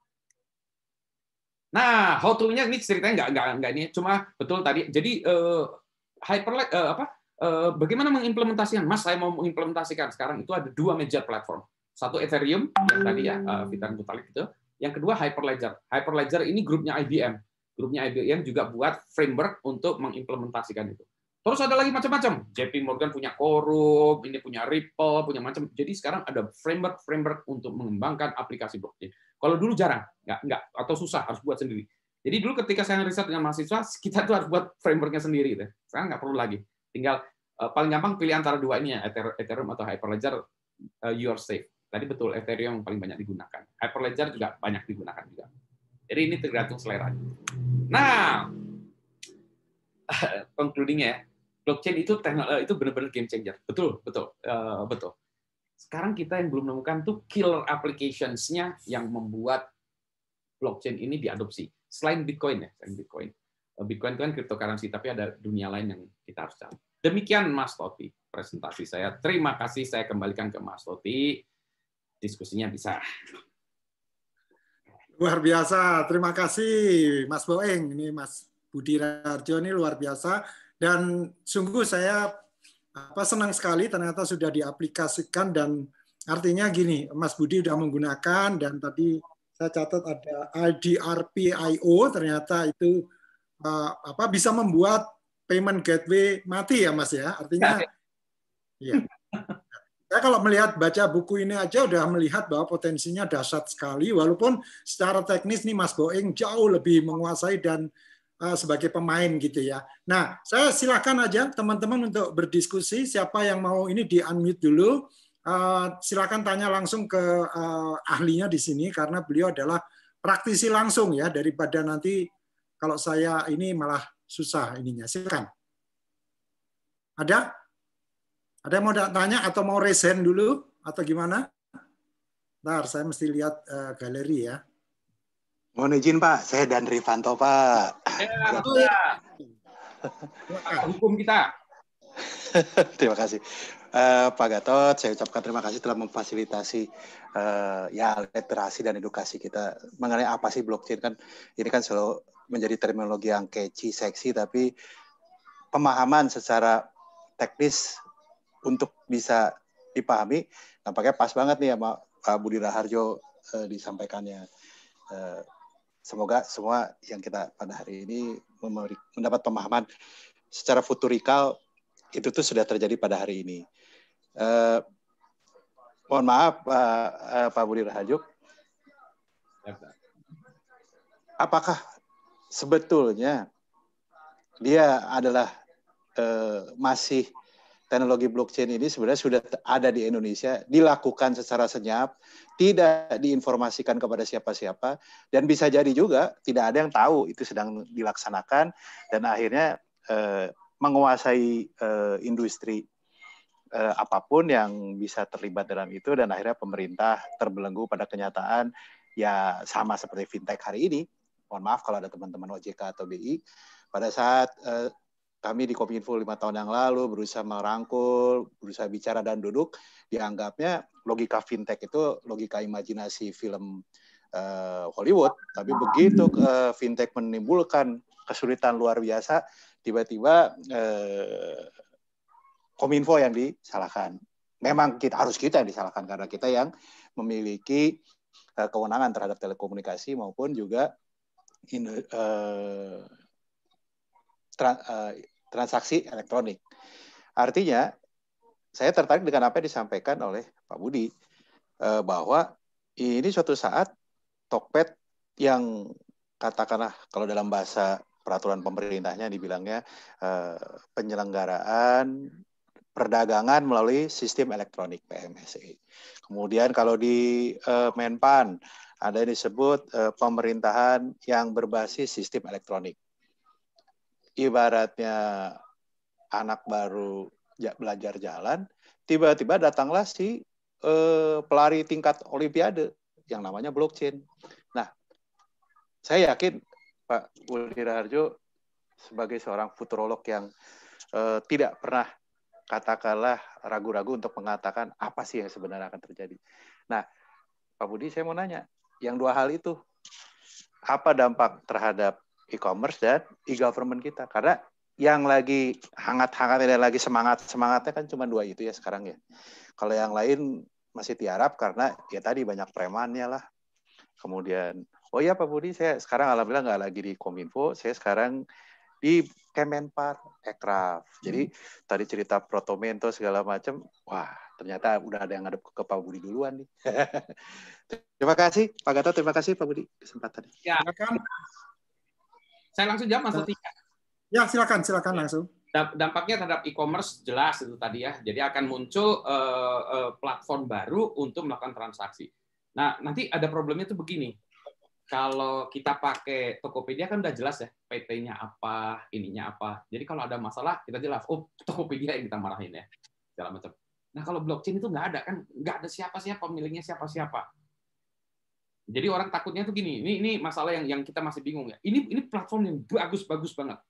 Nah, how to-nya ini ceritanya enggak ini, cuma betul tadi. Jadi bagaimana mengimplementasikan? Mas, saya mau mengimplementasikan sekarang itu ada 2 major platform. Satu Ethereum yang tadi ya Vitalik Buterin itu, yang kedua Hyperledger. Hyperledger ini grupnya IBM. Grupnya IBM juga buat framework untuk mengimplementasikan itu. Terus ada lagi macam-macam. JP Morgan punya Quorum, ini punya Ripple, punya macam. Jadi sekarang ada framework untuk mengembangkan aplikasi blockchain. Kalau dulu jarang, nggak atau susah, harus buat sendiri. Jadi dulu ketika saya riset dengan mahasiswa, kita tuh harus buat frameworknya sendiri. Sekarang nggak perlu lagi. Tinggal paling gampang pilih antara 2 ini ya, Ethereum atau Hyperledger, you are safe. Tadi betul, Ethereum yang paling banyak digunakan. Hyperledger juga banyak digunakan juga. Jadi ini tergantung selera. Nah, concluding ya, blockchain itu benar-benar game changer. Betul. Sekarang kita yang belum menemukan tuh killer applications-nya yang membuat blockchain ini diadopsi. Selain Bitcoin ya, Bitcoin itu kan cryptocurrency, tapi ada dunia lain yang kita harus cari. Demikian Mas Toti presentasi saya. Terima kasih, saya kembalikan ke Mas Toti. Diskusinya bisa. Luar biasa. Terima kasih Mas Boeng. Ini Mas Budi Raharjo ini luar biasa. Dan sungguh saya senang sekali ternyata sudah diaplikasikan, dan artinya gini, Mas Budi sudah menggunakan, dan tadi saya catat ada IDRP.io, ternyata itu bisa membuat payment gateway mati ya Mas ya. Artinya ya. Saya kalau baca buku ini aja udah melihat bahwa potensinya dahsyat sekali, walaupun secara teknis nih Mas Boeng jauh lebih menguasai dan sebagai pemain gitu ya. Nah, saya silakan aja teman-teman untuk berdiskusi. Siapa yang mau ini di-unmute dulu. Silakan tanya langsung ke ahlinya di sini, karena beliau adalah praktisi langsung ya, daripada nanti kalau saya ini malah susah ininya. Silakan. Ada yang mau tanya atau mau raise hand dulu atau gimana? Bentar, saya mesti lihat galeri ya. Mohon izin Pak, saya Dan Rifanto Pak. Hukum kita. Terima kasih. Pak Gatot, saya ucapkan terima kasih telah memfasilitasi literasi dan edukasi kita mengenai apa sih blockchain. Kan ini kan selalu menjadi terminologi yang catchy, seksi, tapi pemahaman secara teknis untuk bisa dipahami, nampaknya pas banget nih sama Pak Budi Raharjo disampaikannya. Semoga semua yang kita pada hari ini mendapat pemahaman secara futurikal, itu tuh sudah terjadi pada hari ini. Mohon maaf Pak Budi Raharjo, apakah sebetulnya dia adalah masih teknologi blockchain ini sebenarnya sudah ada di Indonesia, dilakukan secara senyap, tidak diinformasikan kepada siapa-siapa, dan bisa jadi juga tidak ada yang tahu itu sedang dilaksanakan, dan akhirnya menguasai industri apapun yang bisa terlibat dalam itu, dan akhirnya pemerintah terbelenggu pada kenyataan ya sama seperti fintech hari ini. Mohon maaf kalau ada teman-teman OJK atau BI, pada saat kami di Kominfo 5 tahun yang lalu berusaha merangkul, berusaha bicara dan duduk, dianggapnya logika fintech itu logika imajinasi film Hollywood. Tapi begitu fintech menimbulkan kesulitan luar biasa, tiba-tiba Kominfo yang disalahkan. Memang harus kita yang disalahkan karena kita yang memiliki kewenangan terhadap telekomunikasi maupun juga transaksi elektronik. Artinya, saya tertarik dengan apa yang disampaikan oleh Pak Budi, bahwa ini suatu saat Tokped yang katakanlah kalau dalam bahasa peraturan pemerintahnya dibilangnya penyelenggaraan perdagangan melalui sistem elektronik PMSE. Kemudian kalau di Menpan ada yang disebut pemerintahan yang berbasis sistem elektronik. Ibaratnya anak baru belajar jalan, tiba-tiba datanglah si pelari tingkat olimpiade yang namanya blockchain. Nah, saya yakin Pak Budi Raharjo sebagai seorang futurolog yang tidak pernah katakanlah ragu-ragu untuk mengatakan apa sih yang sebenarnya akan terjadi. Nah, Pak Budi, saya mau nanya, yang dua hal itu, apa dampak terhadap e-commerce dan e-government kita? Karena yang lagi hangat-hangatnya dan lagi semangatnya kan cuma dua itu ya sekarang ya. Kalau yang lain masih tiarap karena ya tadi banyak premannya lah. Kemudian, oh ya Pak Budi, saya sekarang alhamdulillah nggak lagi di Kominfo, saya sekarang di Kemenpar, Ekraf. Jadi tadi cerita Protomento segala macam, wah ternyata udah ada yang ngadep ke Pak Budi duluan nih. Terima kasih Pak Gatot, terima kasih Pak Budi kesempatannya. Ya, Silakan. saya langsung jawab Mas Loti. Ya, silakan langsung. Dampaknya terhadap e-commerce jelas itu tadi ya. Jadi akan muncul platform baru untuk melakukan transaksi. Nah, nanti ada problemnya tuh begini. Kalau kita pakai Tokopedia kan udah jelas ya, PT-nya apa, ininya apa. Jadi kalau ada masalah kita jelas, oh Tokopedia yang kita marahin ya, segala macam. Nah kalau blockchain itu nggak ada kan, nggak ada siapa-siapa pemiliknya siapa-siapa. Jadi orang takutnya tuh gini, ini masalah yang kita masih bingung ya. Ini platform yang bagus banget,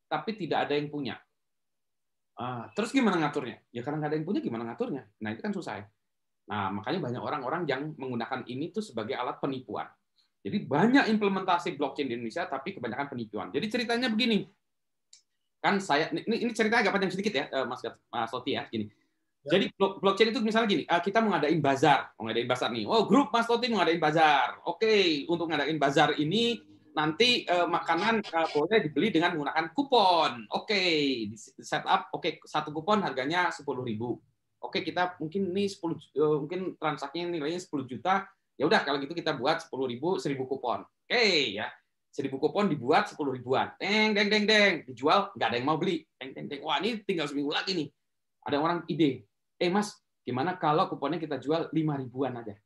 tapi tidak ada yang punya. Terus gimana ngaturnya? Ya karena nggak ada yang punya, gimana ngaturnya? Nah itu kan susah ya. Nah makanya banyak orang-orang yang menggunakan ini tuh sebagai alat penipuan. Jadi banyak implementasi blockchain di Indonesia, tapi kebanyakan penipuan. Jadi ceritanya begini, kan saya ini ceritanya agak panjang sedikit ya, Mas Loti ya, gini. Jadi blockchain itu misalnya gini, kita mau ngadain bazar nih. Oh, grup Mas Loti mau ngadain bazar. Oke, untuk ngadain bazar ini nanti makanan boleh dibeli dengan menggunakan kupon. Oke, di setup. Oke, satu kupon harganya 10.000. Oke, kita mungkin ini mungkin transaksinya nilainya 10 juta. Ya udah kalau gitu kita buat 10.000, 1.000 kupon. Oke ya. 1.000 kupon dibuat 10 ribuan. Deng. Dijual, nggak ada yang mau beli. Deng. Wah, ini tinggal seminggu lagi nih. Ada orang ide. Mas, gimana kalau kuponnya kita jual 5 ribuan aja?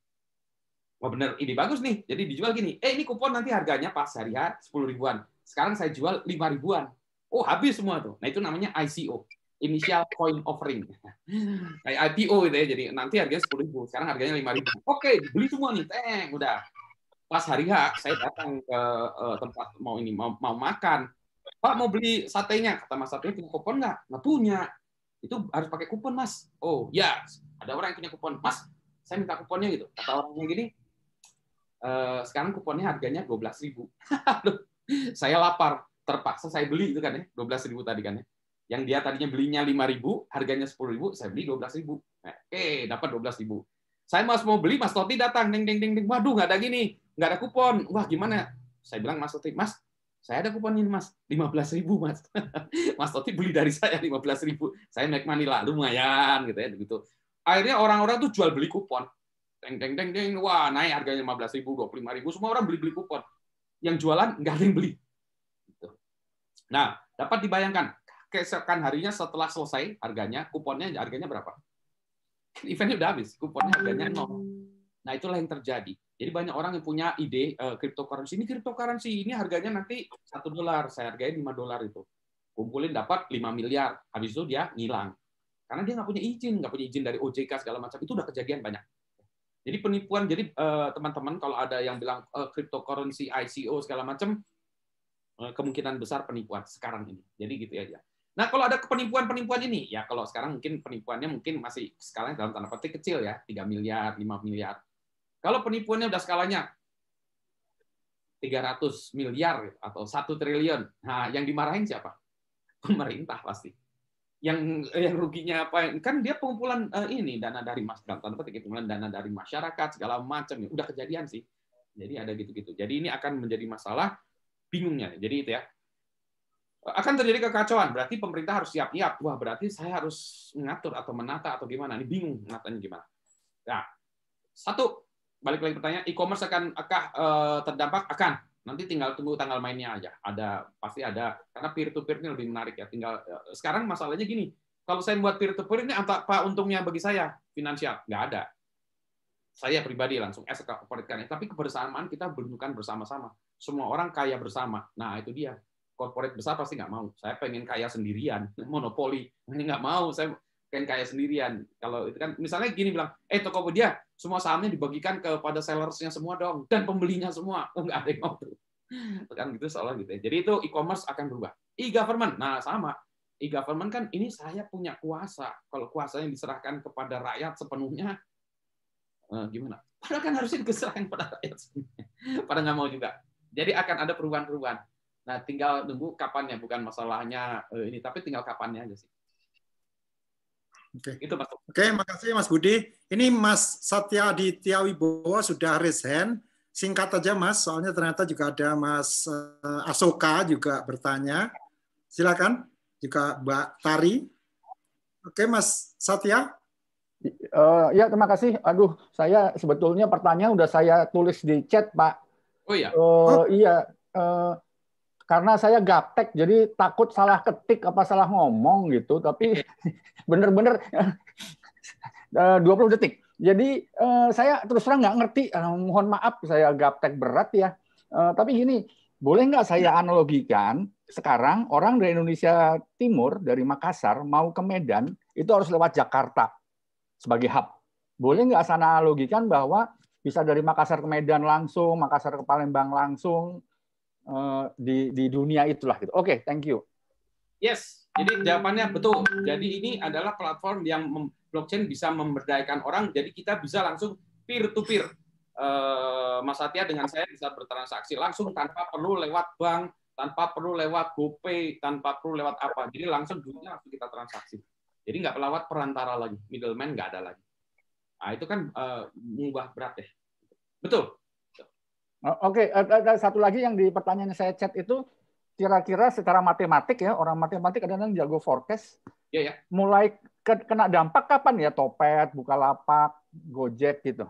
Wah bener, ide bagus nih. Jadi dijual gini. Ini kupon nanti harganya pas hari H 10 ribuan. Sekarang saya jual 5 ribuan. Oh, habis semua tuh. Nah, itu namanya ICO. Initial Coin Offering. Kayak IPO gitu ya. Jadi nanti harganya 10.000. Sekarang harganya 5.000. Oke, dibeli semua nih. Udah. Pas hari H, saya datang ke tempat mau makan. Pak, mau beli satenya. Kata Mas Satenya, punya kupon nggak? Nggak punya. Itu harus pakai kupon, Mas. Oh, ya. Ada orang yang punya kupon. Mas, saya minta kuponnya gitu. Kata orangnya gini, sekarang kuponnya harganya 12.000. Saya lapar. Terpaksa saya beli itu kan ya. 12.000 tadi kan ya. Yang dia tadinya belinya 5.000, harganya 10.000, saya beli 12.000. Oke, dapat 12.000. Saya mau beli, Mas Toti datang, deng. Waduh, nggak ada gini, nggak ada kupon. Wah, gimana? Saya bilang Mas Toti, Mas, saya ada kuponnya Mas, 15.000 Mas. Mas Toti beli dari saya 15.000. Saya make money lah, lumayan gitu ya, begitu. Akhirnya orang-orang tuh jual beli kupon. Deng. Wah, naik harganya 15.000, 25.000, semua orang beli kupon. Yang jualan nggak ada yang beli. Nah, dapat dibayangkan keesokan harinya setelah selesai harganya, kuponnya harganya berapa? Eventnya udah habis, kuponnya harganya 0. Nah, itulah yang terjadi. Jadi banyak orang yang punya ide cryptocurrency. Ini harganya nanti $1, saya harganya $5 itu. Kumpulin dapat 5 miliar. Habis itu dia ngilang. Karena dia nggak punya izin dari OJK segala macam. Itu udah kejadian banyak. Jadi penipuan, jadi teman-teman kalau ada yang bilang cryptocurrency, ICO segala macam, kemungkinan besar penipuan sekarang ini. Jadi gitu aja. Nah, kalau ada penipuan-penipuan ini, ya kalau sekarang mungkin penipuannya mungkin masih skalanya dalam tanda petik kecil ya, 3 miliar, 5 miliar. Kalau penipuannya udah skalanya 300 miliar atau 1 triliun, nah yang dimarahin siapa? Pemerintah pasti. Yang ruginya apa? Kan dia pengumpulan ini dana dari tanda petik pengumpulan dana dari masyarakat segala macam, udah kejadian sih. Jadi ada gitu-gitu. Jadi ini akan menjadi masalah bingungnya. Jadi itu ya. Akan terjadi kekacauan, berarti pemerintah harus siap-siap. Wah, berarti saya harus mengatur atau menata atau gimana? Ini bingung menatanya gimana. Nah, satu, balik lagi pertanyaan, e-commerce apakah terdampak? Akan. Nanti tinggal tunggu tanggal mainnya aja. Pasti ada, karena peer-to-peer ini lebih menarik ya. Tinggal sekarang masalahnya gini, kalau saya buat peer-to-peer ini apa untungnya bagi saya? Finansial, nggak ada. Saya pribadi langsung corporate company, tapi kebersamaan kita bentukan bersama-sama. Semua orang kaya bersama. Nah, itu dia. Corporate besar pasti nggak mau. Saya pengen kaya sendirian, monopoli. Ini nggak mau, saya pengen kaya sendirian. Kalau itu kan, misalnya gini bilang, Tokopedia, semua sahamnya dibagikan kepada sellersnya semua dong, dan pembelinya semua. Oh, nggak ada yang mau tuh. Kan gitu soalnya gitu ya. Jadi itu e-commerce akan berubah. E-government, nah sama. E-government kan ini saya punya kuasa. Kalau kuasa yang diserahkan kepada rakyat sepenuhnya, gimana? Padahal kan harusnya diserahkan kepada rakyat sepenuhnya. Padahal nggak mau juga. Jadi akan ada perubahan-perubahan. Nah, tinggal nunggu kapannya, bukan masalahnya ini, tapi tinggal kapannya aja sih. Oke. Itu Mas. Oke, makasih Mas Budi. Ini Mas Satya Aditya Wibowo sudah raise hand. Singkat aja Mas, soalnya ternyata juga ada Mas Asoka juga bertanya. Silakan. Juga Mbak Tari. Oke, Mas Satya. Ya, terima kasih. Aduh, saya sebetulnya pertanyaan udah saya tulis di chat, Pak. Oh iya. Iya. Karena saya gaptek, jadi takut salah ketik apa salah ngomong gitu. Tapi bener-bener 20 detik. Jadi saya terus terang nggak ngerti. Mohon maaf, saya gaptek berat ya. Tapi gini, boleh nggak saya analogikan sekarang orang dari Indonesia Timur, dari Makassar, mau ke Medan, itu harus lewat Jakarta sebagai hub. Boleh nggak saya analogikan bahwa bisa dari Makassar ke Medan langsung, Makassar ke Palembang langsung, di dunia itulah gitu. Oke, thank you. Yes, jadi jawabannya betul. Jadi ini adalah platform yang blockchain bisa memberdayakan orang. Jadi kita bisa langsung peer to peer. Mas Satya dengan saya bisa bertransaksi langsung tanpa perlu lewat bank, tanpa perlu lewat GoPay, tanpa perlu lewat apa. Jadi langsung duitnya langsung kita transaksi. Jadi nggak lewat perantara lagi, middleman nggak ada lagi. Nah itu kan mengubah berat deh. Betul. Oke, ada satu lagi yang di pertanyaan saya chat itu, kira-kira secara matematik ya, orang matematik kadang-kadang jago forecast. Iya, ya. Mulai kena dampak kapan ya, Topet, Bukalapak, Gojek gitu.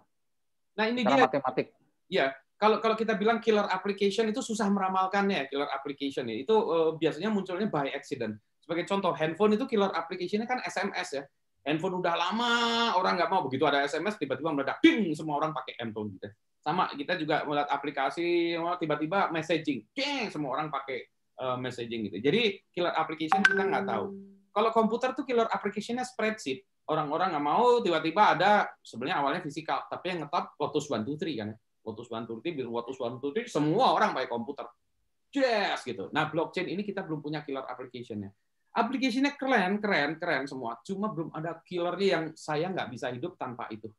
Nah ini secara dia. Matematik. Ya, kalau kita bilang killer application itu susah meramalkannya, killer application ya. Itu biasanya munculnya by accident. Sebagai contoh, handphone itu killer application-nya kan SMS ya. Handphone udah lama orang nggak mau, begitu ada SMS tiba-tiba meledak, ding, semua orang pakai handphone gitu. Sama kita juga melihat aplikasi tiba-tiba messaging, ding, semua orang pakai messaging gitu. Jadi killer application kita nggak tahu. Kalau komputer tuh killer application-nya spreadsheet. Orang-orang nggak mau tiba-tiba ada, sebenarnya awalnya fisikal, tapi yang ngetop Lotus 123 kan ya. Lotus 123, semua orang pakai komputer. Yes gitu. Nah, blockchain ini kita belum punya killer application-nya. Aplikasinya keren semua. Cuma belum ada killernya yang saya nggak bisa hidup tanpa itu.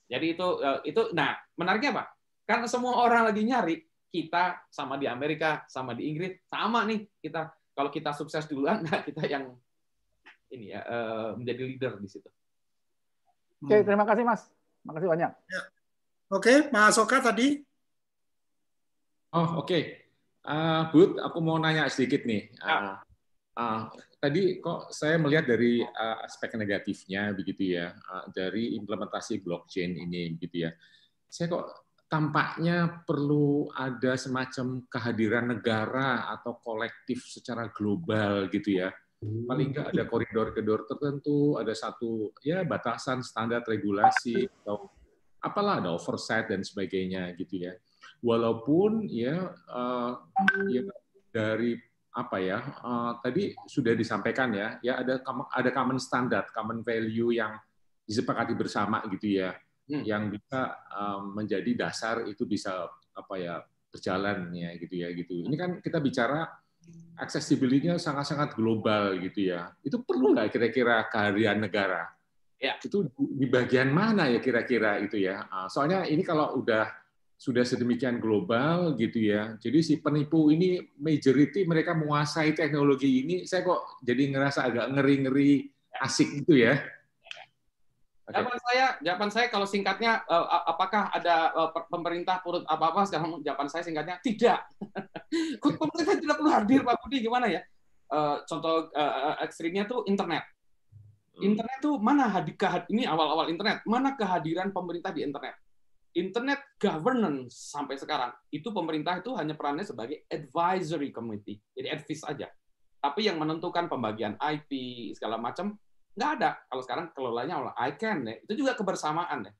Jadi itu, nah menariknya apa? Karena semua orang lagi nyari, kita sama di Amerika, sama di Inggris, sama nih kita. Kalau kita sukses duluan, nah kita yang ini ya menjadi leader di situ. Oke, terima kasih Mas. Makasih banyak. Ya. Oke, Mas Asoka tadi. Oh, oke. Bud, aku mau nanya sedikit nih. Tadi kok saya melihat dari aspek negatifnya begitu ya, dari implementasi blockchain ini begitu ya. Saya kok tampaknya perlu ada semacam kehadiran negara atau kolektif secara global gitu ya. Paling nggak ada koridor-koridor tertentu, ada satu ya batasan standar regulasi atau apalah, ada oversight dan sebagainya gitu ya. Walaupun ya dari apa ya tadi sudah disampaikan ya ada common standard, common value yang disepakati bersama gitu ya, yang bisa menjadi dasar itu bisa apa ya berjalan ya gitu ya gitu. Ini kan kita bicara accessibility-nya sangat-sangat global gitu ya. Itu perlu nggak kira-kira kehadiran negara? Ya. Itu di bagian mana ya kira-kira itu ya? Soalnya ini kalau sudah sedemikian global gitu ya. Jadi si penipu ini majority mereka menguasai teknologi ini. Saya kok jadi ngerasa agak ngeri-ngeri asik gitu ya. Okay. Jawaban saya kalau singkatnya, apakah ada pemerintah turut apa-apa? Sekarang jawaban saya singkatnya tidak. Pemerintah tidak perlu hadir, Pak Budi. Gimana ya? Contoh ekstrimnya tuh internet. Internet tuh mana ini awal-awal internet? Mana kehadiran pemerintah di internet? Internet governance sampai sekarang itu pemerintah itu hanya perannya sebagai advisory committee, jadi advice aja. Tapi yang menentukan pembagian IP segala macam nggak ada. Kalau sekarang kelolanya oleh ICANN, ya, itu juga kebersamaan. Ya.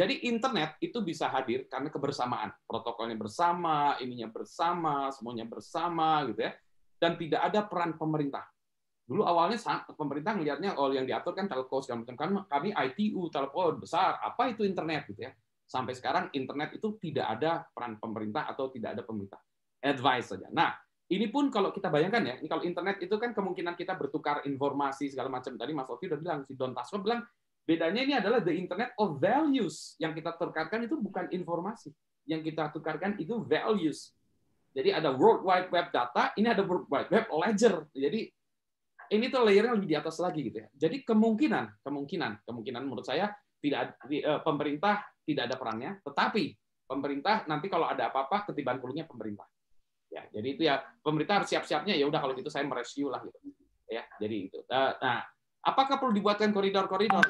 Jadi internet itu bisa hadir karena kebersamaan. Protokolnya bersama, ininya bersama, semuanya bersama, gitu ya. Dan tidak ada peran pemerintah. Dulu awalnya pemerintah melihatnya, yang diatur kan telco segala macam. Kami ITU, telco besar. Apa itu internet, gitu ya. Sampai sekarang internet itu tidak ada peran pemerintah atau tidak ada pemerintah. Advice saja. Nah, ini pun kalau kita bayangkan ya, kalau internet itu kan kemungkinan kita bertukar informasi segala macam. Tadi Mas Oki udah bilang, si Don Tasco bilang, bedanya ini adalah the internet of values. Yang kita tukarkan itu bukan informasi. Yang kita tukarkan itu values. Jadi ada World Wide Web data, ini ada World Wide Web ledger. Jadi ini tuh layernya lebih di atas lagi gitu ya. Jadi kemungkinan menurut saya pemerintah tidak ada perannya, tetapi pemerintah nanti kalau ada apa-apa ketiban puluhnya pemerintah. Ya, jadi itu ya pemerintah harus siap-siapnya ya udah kalau gitu saya merescue lah gitu. Ya, jadi itu. Nah, apakah perlu dibuatkan koridor-koridor?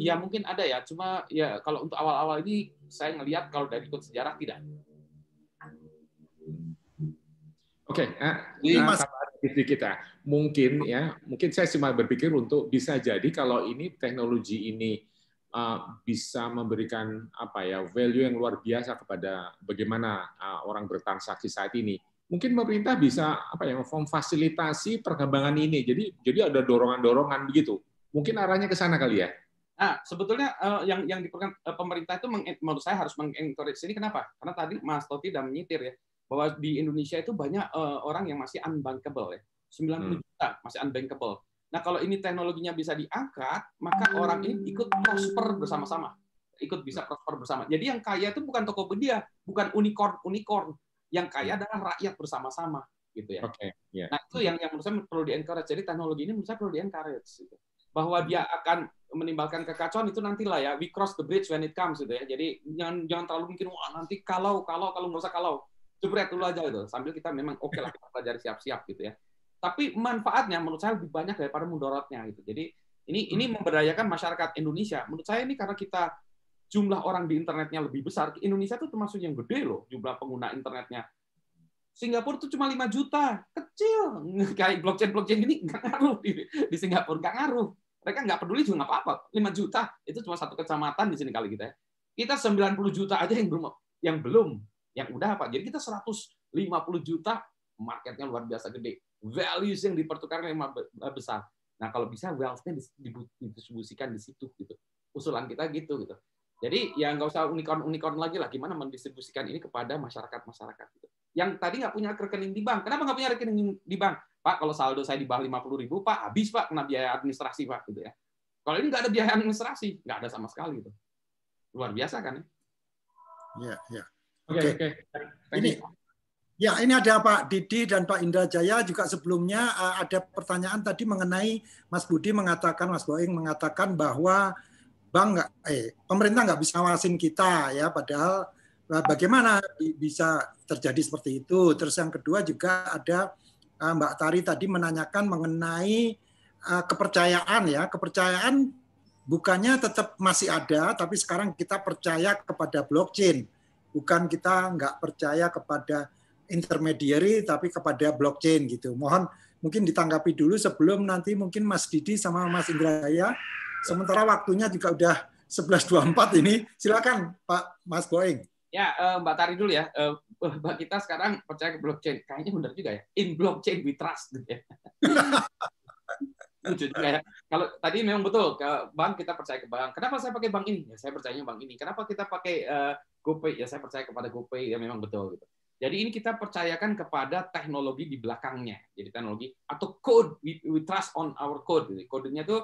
Ya mungkin ada ya, cuma ya kalau untuk awal-awal ini saya ngelihat kalau dari ikut sejarah tidak. Oke, kita mungkin saya cuma berpikir untuk bisa jadi kalau ini teknologi ini bisa memberikan value yang luar biasa kepada bagaimana orang bertransaksi saat ini. Mungkin pemerintah bisa memfasilitasi perkembangan ini. Jadi ada dorongan-dorongan begitu. Mungkin arahnya ke sana kali ya. Nah, sebetulnya yang diperlukan pemerintah itu menurut saya harus mengencourage ini. Kenapa? Karena tadi Mas Toti sudah menyitir ya bahwa di Indonesia itu banyak orang yang masih unbankable ya. 90 juta masih unbankable. Nah, kalau ini teknologinya bisa diangkat, maka orang ini ikut prosper bersama-sama. Ikut bisa prosper bersama. Jadi yang kaya itu bukan Tokopedia, bukan unicorn. Yang kaya adalah rakyat bersama-sama, gitu ya. Okay, yeah. Nah, itu yang menurut saya perlu di-encourage. Jadi teknologi ini menurut saya perlu di-encourage. Gitu. Bahwa dia akan menimbulkan kekacauan itu nantilah ya. We cross the bridge when it comes, gitu ya. Jadi jangan terlalu mikir, wah nanti kalau nggak usah kalau. Jebret dulu aja gitu. Sambil kita memang oke lah kita pelajari siap-siap gitu ya. Tapi manfaatnya menurut saya lebih banyak daripada mudorotnya gitu. Jadi ini memberdayakan masyarakat Indonesia. Menurut saya ini karena kita jumlah orang di internetnya lebih besar. Indonesia itu termasuk yang gede loh jumlah pengguna internetnya. Singapura itu cuma 5 juta, kecil. Kayak blockchain ini nggak ngaruh di Singapura, nggak ngaruh. Mereka nggak peduli juga nggak apa-apa. 5 juta itu cuma satu kecamatan di sini kali kita. Kita 90 juta aja yang belum. Yang udah apa? Jadi kita 150 juta, marketnya luar biasa gede. Values yang dipertukarkan yang besar. Nah, kalau bisa wealth-nya didistribusikan di situ gitu. Usulan kita gitu. Jadi ya nggak usah unicorn lagi lah. Gimana mendistribusikan ini kepada masyarakat gitu. Yang tadi nggak punya rekening di bank. Kenapa nggak punya rekening di bank? Pak, kalau saldo saya di bawah 50.000, Pak, habis Pak kena biaya administrasi Pak gitu ya. Kalau ini nggak ada biaya administrasi, nggak ada sama sekali gitu. Luar biasa kan? Ya. Oke. Ini ada Pak Didi dan Pak Indra Jaya juga sebelumnya ada pertanyaan tadi mengenai Mas Budi mengatakan, Mas Boeing mengatakan bahwa pemerintah nggak bisa ngawasin kita ya, padahal bagaimana bisa terjadi seperti itu. Terus yang kedua juga ada Mbak Tari tadi menanyakan mengenai kepercayaan ya, kepercayaan bukannya tetap masih ada, tapi sekarang kita percaya kepada blockchain. Bukan kita nggak percaya kepada intermediary, tapi kepada blockchain gitu. Mohon mungkin ditanggapi dulu sebelum nanti mungkin Mas Didi sama Mas Indraya. Sementara waktunya juga udah 11.24 ini. Silakan Pak Mas Boeing. Ya, Mbak Tari dulu ya. Mbak kita sekarang percaya ke blockchain. Kayaknya benar juga ya. In blockchain we trust. Gitu ya. Lucu juga ya. Kalau tadi memang betul ke bank kita percaya ke bank. Kenapa saya pakai bank ini? Ya saya percayanya bank ini. Kenapa kita pakai GoPay? Ya saya percaya kepada GoPay. Ya memang betul gitu. Jadi ini kita percayakan kepada teknologi di belakangnya. Jadi teknologi atau code, we trust on our code. Kodenya itu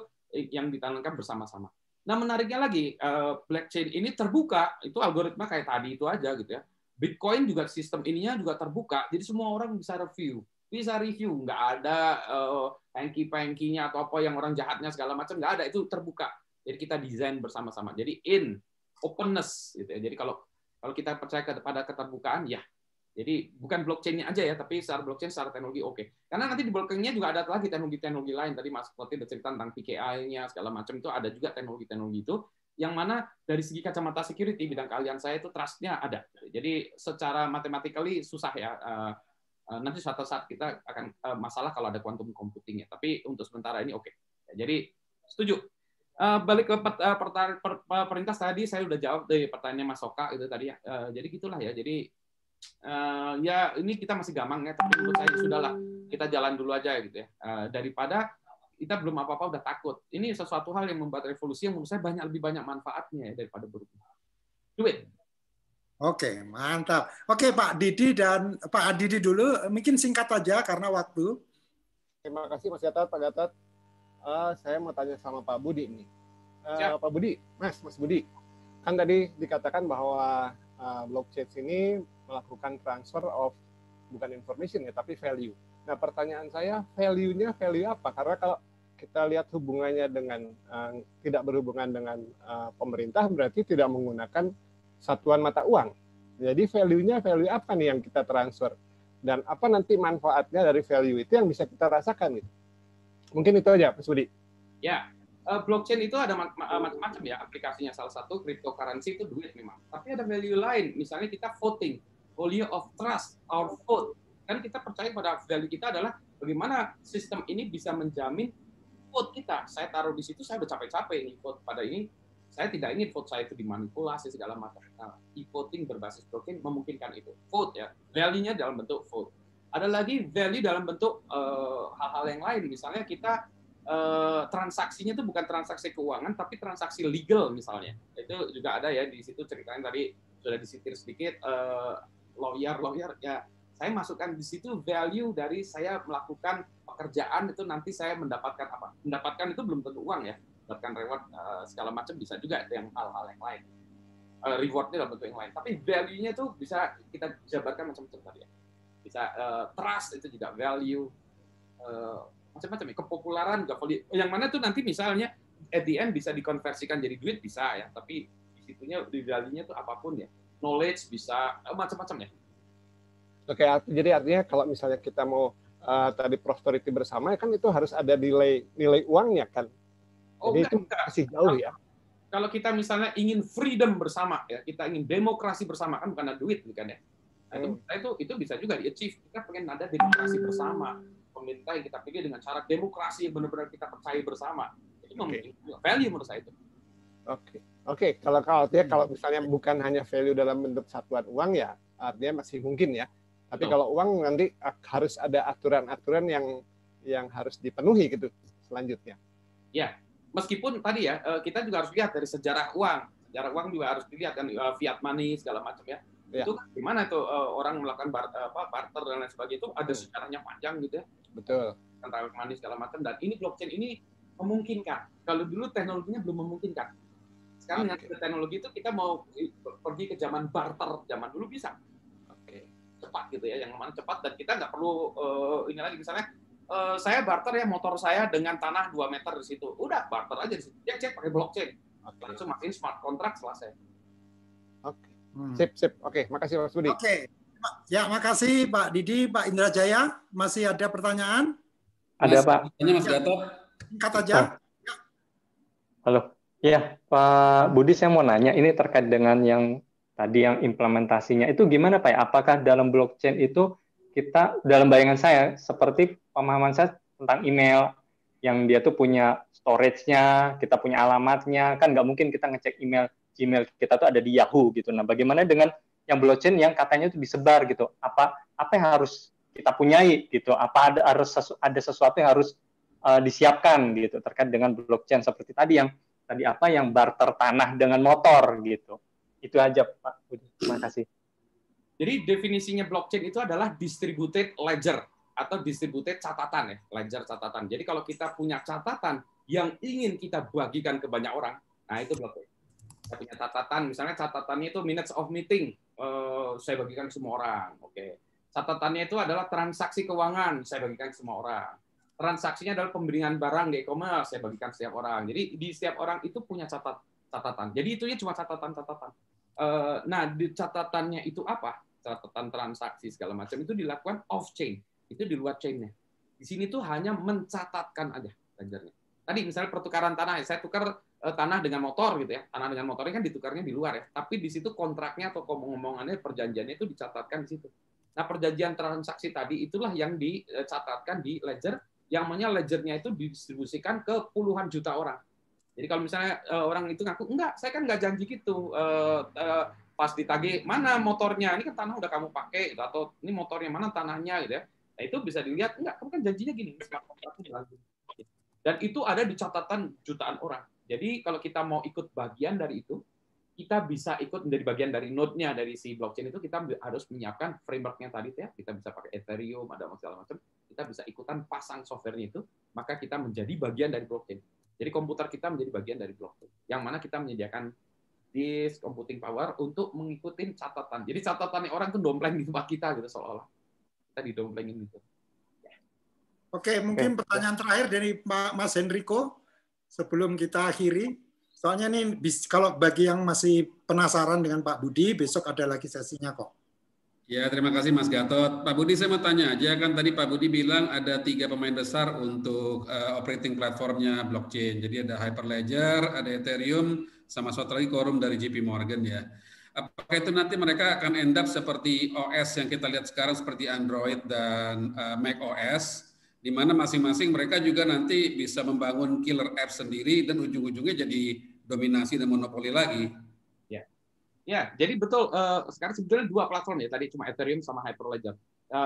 yang ditanamkan bersama-sama. Nah, menariknya lagi, blockchain ini terbuka, itu algoritma kayak tadi itu aja gitu ya. Bitcoin juga sistem ininya juga terbuka, jadi semua orang bisa review, nggak ada pengki-pengkinya atau apa yang orang jahatnya segala macam, nggak ada, itu terbuka. Jadi kita desain bersama-sama. Jadi openness gitu ya. Jadi kalau kita percaya kepada keterbukaan, ya. Jadi bukan blockchain-nya aja ya, tapi secara blockchain, secara teknologi oke. Karena nanti di blockchain-nya juga ada lagi teknologi-teknologi lain. Tadi Mas Poti udah cerita tentang PKI-nya, segala macam itu ada juga teknologi-teknologi itu, yang mana dari segi kacamata security, bidang keahlian saya itu trust-nya ada. Jadi secara matematically susah ya. Nanti suatu saat kita akan masalah kalau ada quantum computing-nya. Tapi untuk sementara ini oke. Jadi setuju. Balik ke perintah tadi, saya udah jawab dari pertanyaannya Mas Soka itu tadi ya. Jadi gitulah ya. Jadi ya ini kita masih gamang ya, tapi menurut saya sudahlah, kita jalan dulu aja gitu ya, daripada kita belum apa-apa udah takut. Ini sesuatu hal yang membuat revolusi yang menurut saya lebih banyak manfaatnya ya, daripada berubah. Do it. Oke, mantap. Oke, Pak Didi dan Pak Didi dulu, mungkin singkat aja karena waktu. Terima kasih Mas Gatot, Pak Gatot. Saya mau tanya sama Pak Budi nih. Pak Budi, Mas Budi, kan tadi dikatakan bahwa blockchain ini melakukan transfer of bukan information ya, tapi value. Nah, pertanyaan saya, value-nya value apa? Karena kalau kita lihat hubungannya dengan tidak berhubungan dengan pemerintah, berarti tidak menggunakan satuan mata uang. Jadi value-nya value apa nih yang kita transfer? Dan apa nanti manfaatnya dari value itu yang bisa kita rasakan gitu? Mungkin itu aja, Mas Budi. Ya, blockchain itu ada macam-macam ya aplikasinya. Salah satu cryptocurrency itu duit memang. Tapi ada value lain. Misalnya kita voting, value of trust, our vote. Kan kita percaya pada value kita adalah bagaimana sistem ini bisa menjamin vote kita. Saya taruh di situ, saya udah capek-capek nih vote pada ini. Saya tidak ingin vote saya itu dimanipulasi segala macam. Nah, e-voting berbasis blockchain memungkinkan itu. Vote ya, value-nya dalam bentuk vote. Ada lagi value dalam bentuk hal-hal yang lain. Misalnya kita transaksinya itu bukan transaksi keuangan, tapi transaksi legal misalnya. Itu juga ada ya di situ ceritanya tadi sudah disitir sedikit. Lawyer ya, saya masukkan di situ value dari saya melakukan pekerjaan itu nanti saya mendapatkan apa? Mendapatkan itu belum tentu uang ya, mendapatkan reward segala macam bisa juga yang hal-hal yang lain. Rewardnya dalam bentuk yang lain. Tapi value-nya itu bisa kita jabarkan macam-macam tadi ya. Bisa trust itu juga value, macam-macam ya. Kepopuleran juga value. Yang mana tuh nanti misalnya at the end bisa dikonversikan jadi duit bisa ya, tapi di situnya di value-nya tuh apapun ya. Knowledge bisa macam-macam ya. Oke, jadi artinya kalau misalnya kita mau tadi prosperity bersama kan itu harus ada nilai uangnya kan. Jadi itu masih jauh ya. Kalau kita misalnya ingin freedom bersama ya, kita ingin demokrasi bersama kan bukan ada duit bukan ya. Nah, itu bisa juga di-achieve. Kita pengen ada demokrasi bersama. Pemerintah yang kita pilih dengan cara demokrasi yang benar-benar kita percaya bersama. Itu value menurut saya itu. Oke. Kalau misalnya bukan hanya value dalam bentuk satuan uang ya, artinya masih mungkin ya. Tapi kalau uang nanti harus ada aturan-aturan yang harus dipenuhi gitu selanjutnya. Ya, meskipun tadi ya kita juga harus lihat dari sejarah uang. Sejarah uang juga harus dilihat kan, fiat money segala macam ya. Itu gimana tuh orang melakukan barter dan lain sebagainya, itu ada sejarahnya panjang gitu ya. Betul. Tentang money segala macam, dan ini blockchain ini memungkinkan. Kalau dulu teknologinya belum memungkinkan. Sekarang dengan teknologi itu kita mau pergi ke zaman barter, zaman dulu bisa. Cepat gitu ya, yang mana cepat dan kita nggak perlu ini lagi misalnya saya barter ya motor saya dengan tanah 2 meter di situ, udah barter aja di situ, cek pakai blockchain, langsung masukin smart contract selesai. Sip. Oke, makasih Mas Budi. Oke. Ya, makasih Pak Didi, Pak Indrajaya. Masih ada pertanyaan? Ada Pak. Mas Gatot. Singkat aja. Ya. Halo. Ya, Pak Budi, saya mau nanya, ini terkait dengan yang tadi yang implementasinya itu gimana Pak? Apakah dalam blockchain itu kita, dalam bayangan saya, seperti pemahaman saya tentang email, yang dia tuh punya storage-nya, kita punya alamatnya, kan nggak mungkin kita ngecek email Gmail kita tuh ada di Yahoo gitu. Nah, bagaimana dengan yang blockchain yang katanya itu disebar gitu? Apa yang harus kita punyai gitu? Apa ada sesuatu yang harus disiapkan gitu terkait dengan blockchain seperti tadi yang barter tanah dengan motor gitu? Itu aja Pak Budi. Terima kasih. Jadi definisinya blockchain itu adalah distributed ledger atau distributed catatan ya, ledger catatan. Jadi kalau kita punya catatan yang ingin kita bagikan ke banyak orang, nah itu blockchain. Kita punya catatan, misalnya catatannya itu minutes of meeting, saya bagikan ke semua orang. Oke. Catatannya itu adalah transaksi keuangan, saya bagikan ke semua orang. Transaksinya adalah pembelian barang di e-commerce, saya bagikan setiap orang. Jadi di setiap orang itu punya catatan. Jadi itunya cuma catatan-catatan. Nah, di catatannya itu apa? Catatan transaksi segala macam itu dilakukan off chain, itu di luar chainnya. Di sini tuh hanya mencatatkan aja ledgernya. Tadi misalnya pertukaran tanah, saya tukar tanah dengan motor gitu ya. Tanah dengan motornya kan ditukarnya di luar ya. Tapi di situ kontraknya atau ngomongannya, perjanjiannya itu dicatatkan di situ. Nah, perjanjian transaksi tadi itulah yang dicatatkan di ledger, yang mana ledgernya itu didistribusikan ke puluhan juta orang. Jadi kalau misalnya orang itu ngaku, enggak, saya kan nggak janji gitu. Pas ditagih, mana motornya? Ini kan tanah udah kamu pakai, gitu. Atau ini motornya, mana tanahnya, gitu ya. Nah, itu bisa dilihat, enggak, kamu kan janjinya gini. Dan itu ada di catatan jutaan orang. Jadi kalau kita mau ikut bagian dari itu, kita bisa ikut menjadi bagian dari node-nya, dari si blockchain itu, kita harus menyiapkan framework-nya tadi, ya. Kita bisa pakai Ethereum, ada segala macam. Kita bisa ikutan pasang software-nya itu, maka kita menjadi bagian dari blockchain. Jadi komputer kita menjadi bagian dari blockchain, yang mana kita menyediakan disk computing power untuk mengikuti catatan. Jadi catatannya orang itu dompleng di tempat kita gitu, seolah-olah kita didomplengin gitu. Oke, mungkin pertanyaan terakhir dari Mas Henrico sebelum kita akhiri. Soalnya nih, kalau bagi yang masih penasaran dengan Pak Budi, besok ada lagi sesinya kok. Ya, terima kasih Mas Gatot. Pak Budi, saya mau tanya aja, kan tadi Pak Budi bilang ada 3 pemain besar untuk operating platformnya blockchain. Jadi ada Hyperledger, ada Ethereum, sama satu lagi Quorum dari JP Morgan ya. Apakah itu nanti mereka akan end up seperti OS yang kita lihat sekarang seperti Android dan Mac OS, di mana masing-masing mereka juga nanti bisa membangun killer app sendiri dan ujung-ujungnya jadi dominasi dan monopoli lagi? Ya, jadi betul. Sekarang sebetulnya 2 platform ya. Tadi cuma Ethereum sama Hyperledger.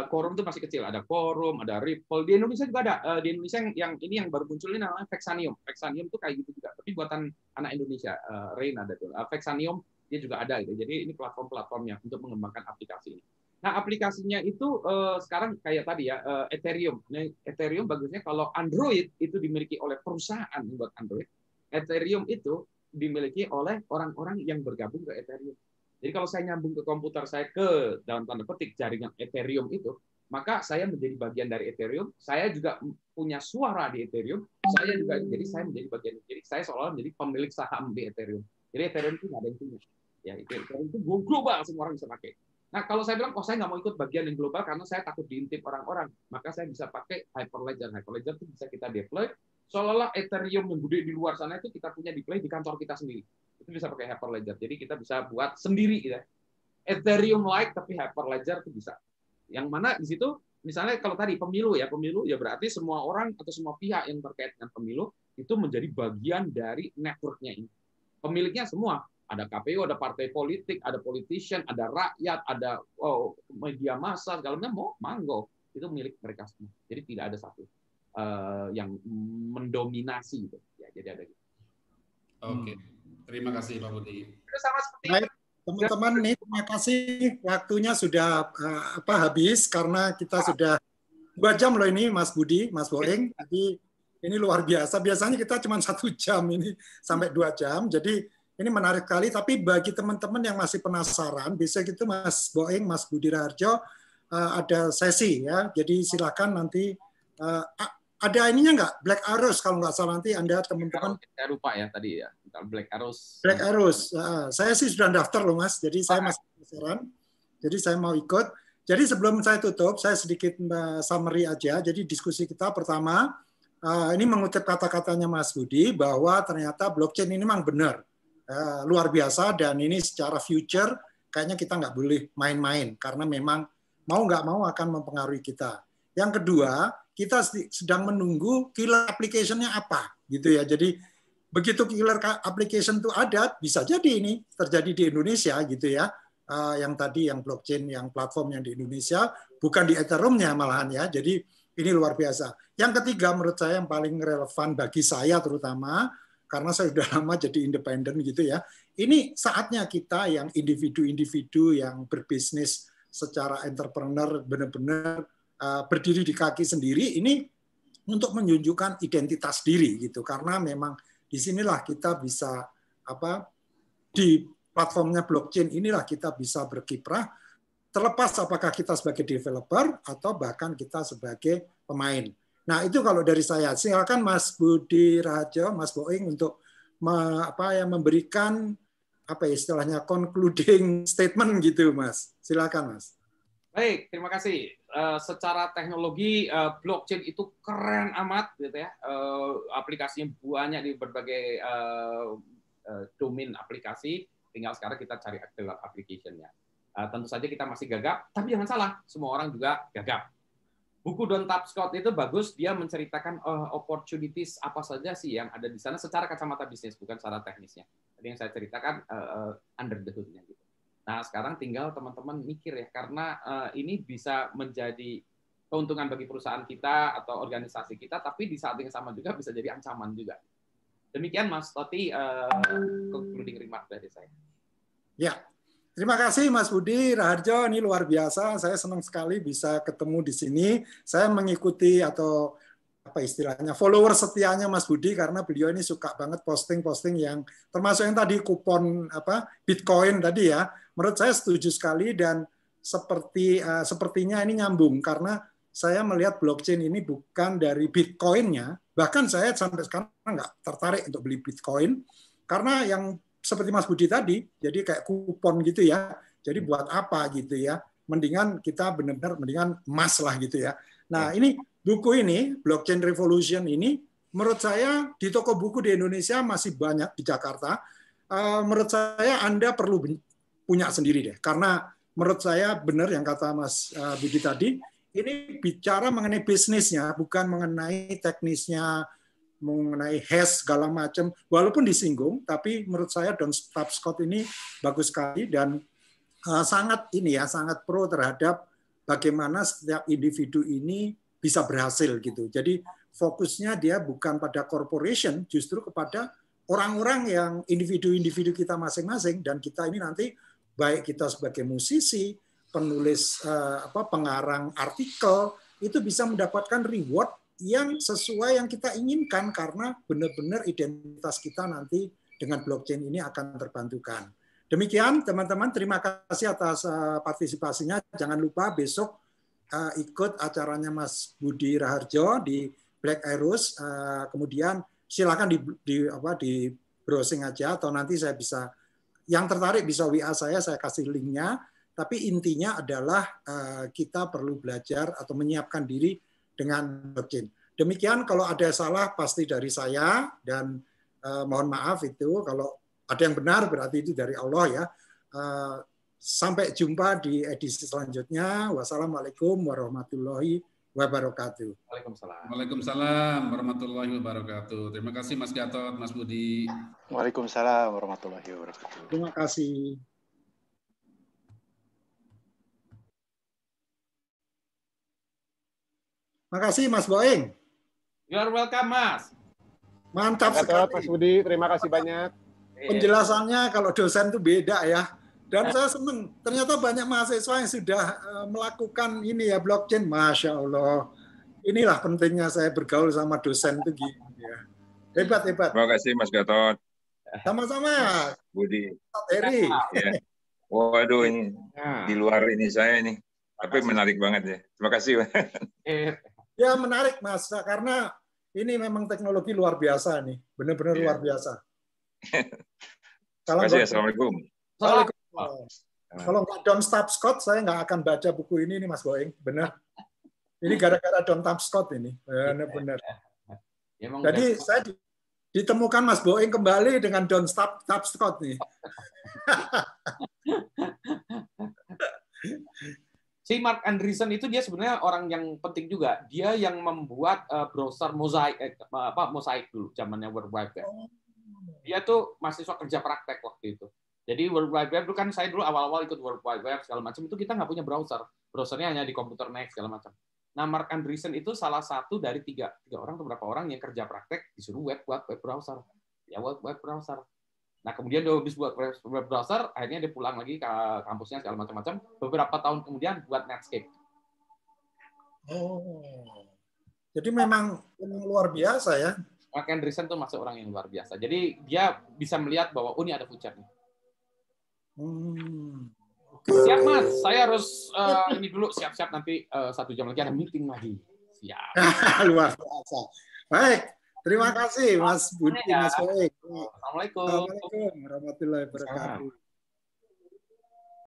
Quorum itu masih kecil. Ada Quorum, ada Ripple. Di Indonesia juga ada. Di Indonesia yang baru muncul ini namanya Vexanium. Vexanium itu kayak gitu juga. Tapi buatan anak Indonesia. Rain ada tuh. Vexanium dia juga ada gitu. Jadi ini platform-platformnya untuk mengembangkan aplikasi ini. Nah, aplikasinya itu sekarang kayak tadi ya, Ethereum. Nah, Ethereum bagusnya kalau Android itu dimiliki oleh perusahaan buat Android. Ethereum itu dimiliki oleh orang-orang yang bergabung ke Ethereum. Jadi kalau saya nyambung ke komputer saya ke dalam tanda petik jaringan Ethereum itu, maka saya menjadi bagian dari Ethereum. Saya juga punya suara di Ethereum. Saya menjadi bagian. Jadi saya seolah menjadi pemilik saham di Ethereum. Jadi Ethereum itu nggak ada yang punya. Ya, Ethereum itu global, semua orang bisa pakai. Nah, kalau saya bilang, saya nggak mau ikut bagian yang global karena saya takut diintip orang-orang, maka saya bisa pakai Hyperledger. Hyperledger itu bisa kita deploy. Seolah-olah Ethereum yang gede di luar sana itu kita punya deploy di kantor kita sendiri. Itu bisa pakai Hyperledger. Jadi kita bisa buat sendiri gitu ya. Ethereum-like tapi Hyperledger itu bisa. Yang mana di situ misalnya kalau tadi pemilu ya berarti semua orang atau semua pihak yang terkait dengan pemilu itu menjadi bagian dari network-nya ini. Pemiliknya semua. Ada KPU, ada partai politik, ada politician, ada rakyat, ada media massa, segala macam, manggo. Itu milik mereka semua. Jadi tidak ada satu yang mendominasi gitu. Ya, jadi ada gitu. Oke. Terima kasih Pak Budi. Itu sama seperti baik, teman-teman nih, terima kasih waktunya sudah habis karena kita sudah 2 jam loh ini Mas Budi, Mas Boeng. Jadi ini luar biasa. Biasanya kita cuma 1 jam ini sampai 2 jam. Jadi ini menarik sekali, tapi bagi teman-teman yang masih penasaran, bisa gitu Mas Boeng, Mas Budi Raharjo, ada sesi ya. Jadi silakan nanti ada ininya nggak? Black Arrows kalau nggak salah nanti Anda teman-teman. Saya lupa ya tadi ya, Black Arrows. Black Arrows. Saya sih sudah daftar loh Mas, jadi saya masih penasaran. Jadi saya mau ikut. Jadi sebelum saya tutup, saya sedikit summary aja. Jadi diskusi kita pertama, ini mengutip kata-katanya Mas Budi, bahwa ternyata blockchain ini memang benar. Luar biasa dan ini secara future kayaknya kita nggak boleh main-main karena memang mau nggak mau akan mempengaruhi kita. Yang kedua, kita sedang menunggu killer application-nya apa gitu ya. Jadi begitu killer application itu ada, bisa jadi ini terjadi di Indonesia gitu ya. Yang tadi yang blockchain, yang platform yang di Indonesia, bukan di Ethereum-nya malahan ya. Jadi ini luar biasa. Yang ketiga menurut saya yang paling relevan bagi saya terutama karena saya sudah lama jadi independen gitu ya. Ini saatnya kita yang individu-individu yang berbisnis secara entrepreneur benar-benar berdiri di kaki sendiri, ini untuk menunjukkan identitas diri gitu. Karena memang disinilah kita bisa di platformnya blockchain inilah kita bisa berkiprah, terlepas apakah kita sebagai developer atau bahkan kita sebagai pemain. Nah, itu kalau dari saya. Silakan Mas Budi Raharjo, Mas Boeing untuk memberikan istilahnya concluding statement gitu, Mas. Silakan, Mas. Baik, terima kasih. Secara teknologi blockchain itu keren amat gitu ya. Aplikasinya banyak di berbagai domain aplikasi. Tinggal sekarang kita cari application-nya. Tentu saja kita masih gagap, tapi jangan salah, semua orang juga gagap. Buku Don't Touch Code itu bagus, dia menceritakan opportunities apa saja sih yang ada di sana secara kacamata bisnis, bukan secara teknisnya. Tadi yang saya ceritakan under the hood-nya gitu. Nah, sekarang tinggal teman-teman mikir ya, karena ini bisa menjadi keuntungan bagi perusahaan kita atau organisasi kita, tapi di saat yang sama juga bisa jadi ancaman juga. Demikian Mas Toti, concluding remark dari saya. Ya, terima kasih Mas Budi Raharjo, ini luar biasa. Saya senang sekali bisa ketemu di sini. Saya mengikuti atau istilahnya follower setianya Mas Budi karena beliau ini suka banget posting-posting yang termasuk yang tadi kupon Bitcoin tadi ya. Menurut saya setuju sekali dan sepertinya ini nyambung karena saya melihat blockchain ini bukan dari Bitcoin-nya, bahkan saya sampai sekarang nggak tertarik untuk beli Bitcoin karena yang seperti Mas Budi tadi, jadi kayak kupon gitu ya. Jadi buat apa gitu ya? Mendingan kita benar-benar mendingan emas lah gitu ya. Nah, ini buku ini, Blockchain Revolution ini, menurut saya di toko buku di Indonesia masih banyak di Jakarta. Menurut saya Anda perlu punya sendiri deh, karena menurut saya benar yang kata Mas Budi tadi, ini bicara mengenai bisnisnya, bukan mengenai teknisnya, mengenai hash segala macam. Walaupun disinggung, tapi menurut saya Don't Touch Code ini bagus sekali dan sangat pro terhadap bagaimana setiap individu ini bisa berhasil gitu. Jadi fokusnya dia bukan pada corporation, justru kepada orang-orang yang individu-individu kita masing-masing dan kita ini nanti baik kita sebagai musisi, penulis pengarang artikel itu bisa mendapatkan reward yang sesuai yang kita inginkan karena benar-benar identitas kita nanti dengan blockchain ini akan terbantukan. Demikian teman-teman, terima kasih atas partisipasinya. Jangan lupa besok ikut acaranya Mas Budi Raharjo di Black Arrows. Kemudian silakan di browsing aja atau nanti saya bisa yang tertarik bisa WA saya kasih linknya. Tapi intinya adalah kita perlu belajar atau menyiapkan diri dengan blockchain. Demikian, kalau ada salah pasti dari saya dan mohon maaf itu kalau ada yang benar berarti itu dari Allah ya. Sampai jumpa di edisi selanjutnya. Wassalamualaikum warahmatullahi wabarakatuh. Waalaikumsalam. Waalaikumsalam warahmatullahi wabarakatuh. Terima kasih Mas Gatot, Mas Budi. Waalaikumsalam warahmatullahi wabarakatuh. Terima kasih. Makasih Mas Boeing. You're welcome, Mas. Mantap sekali. Mas Budi, terima kasih banyak. Penjelasannya kalau dosen itu beda ya. Dan saya senang, ternyata banyak mahasiswa yang sudah melakukan ini ya blockchain. Masya Allah. Inilah pentingnya saya bergaul sama dosen itu gitu ya. Hebat. Terima kasih Mas Gatot. Sama-sama. Budi. Heri. Ya. Waduh, ini di luar ini saya ini. Tapi menarik banget ya. Terima kasih. Ya menarik Mas, karena ini memang teknologi luar biasa nih, benar-benar luar biasa. Terima kasih. Assalamualaikum. Kalau nggak Don't Touch Code, saya nggak akan baca buku ini nih Mas Boeing, benar. Ini gara-gara Don't Touch Code ini, benar-benar. Jadi saya ditemukan Mas Boeing kembali dengan Don't Touch Code nih. Si Mark Andreessen itu dia sebenarnya orang yang penting juga. Dia yang membuat browser Mosaic dulu, zamannya World Wide Web. Dia tuh mahasiswa kerja praktek waktu itu. Jadi World Wide Web dulu kan saya dulu awal-awal ikut World Wide Web segala macam itu kita nggak punya browser. Browsernya hanya di komputer Mac segala macam. Nah Mark Andreessen itu salah satu dari tiga orang atau berapa orang yang kerja praktek disuruh web browser. Ya web browser. Nah, kemudian dia habis buat web browser, akhirnya dia pulang lagi ke kampusnya segala macam-macam. Beberapa tahun kemudian buat Netscape. Oh, jadi memang luar biasa ya. Mark Andreessen tuh masuk orang yang luar biasa. Jadi dia bisa melihat bahwa ini ada future-nya. Siap Mas, saya harus ini dulu siap-siap nanti 1 jam lagi ada meeting lagi. Siap. Luar biasa. Baik, terima kasih Mas Budi, Mas Baik. Assalamualaikum. Assalamualaikum warahmatullahi wabarakatuh.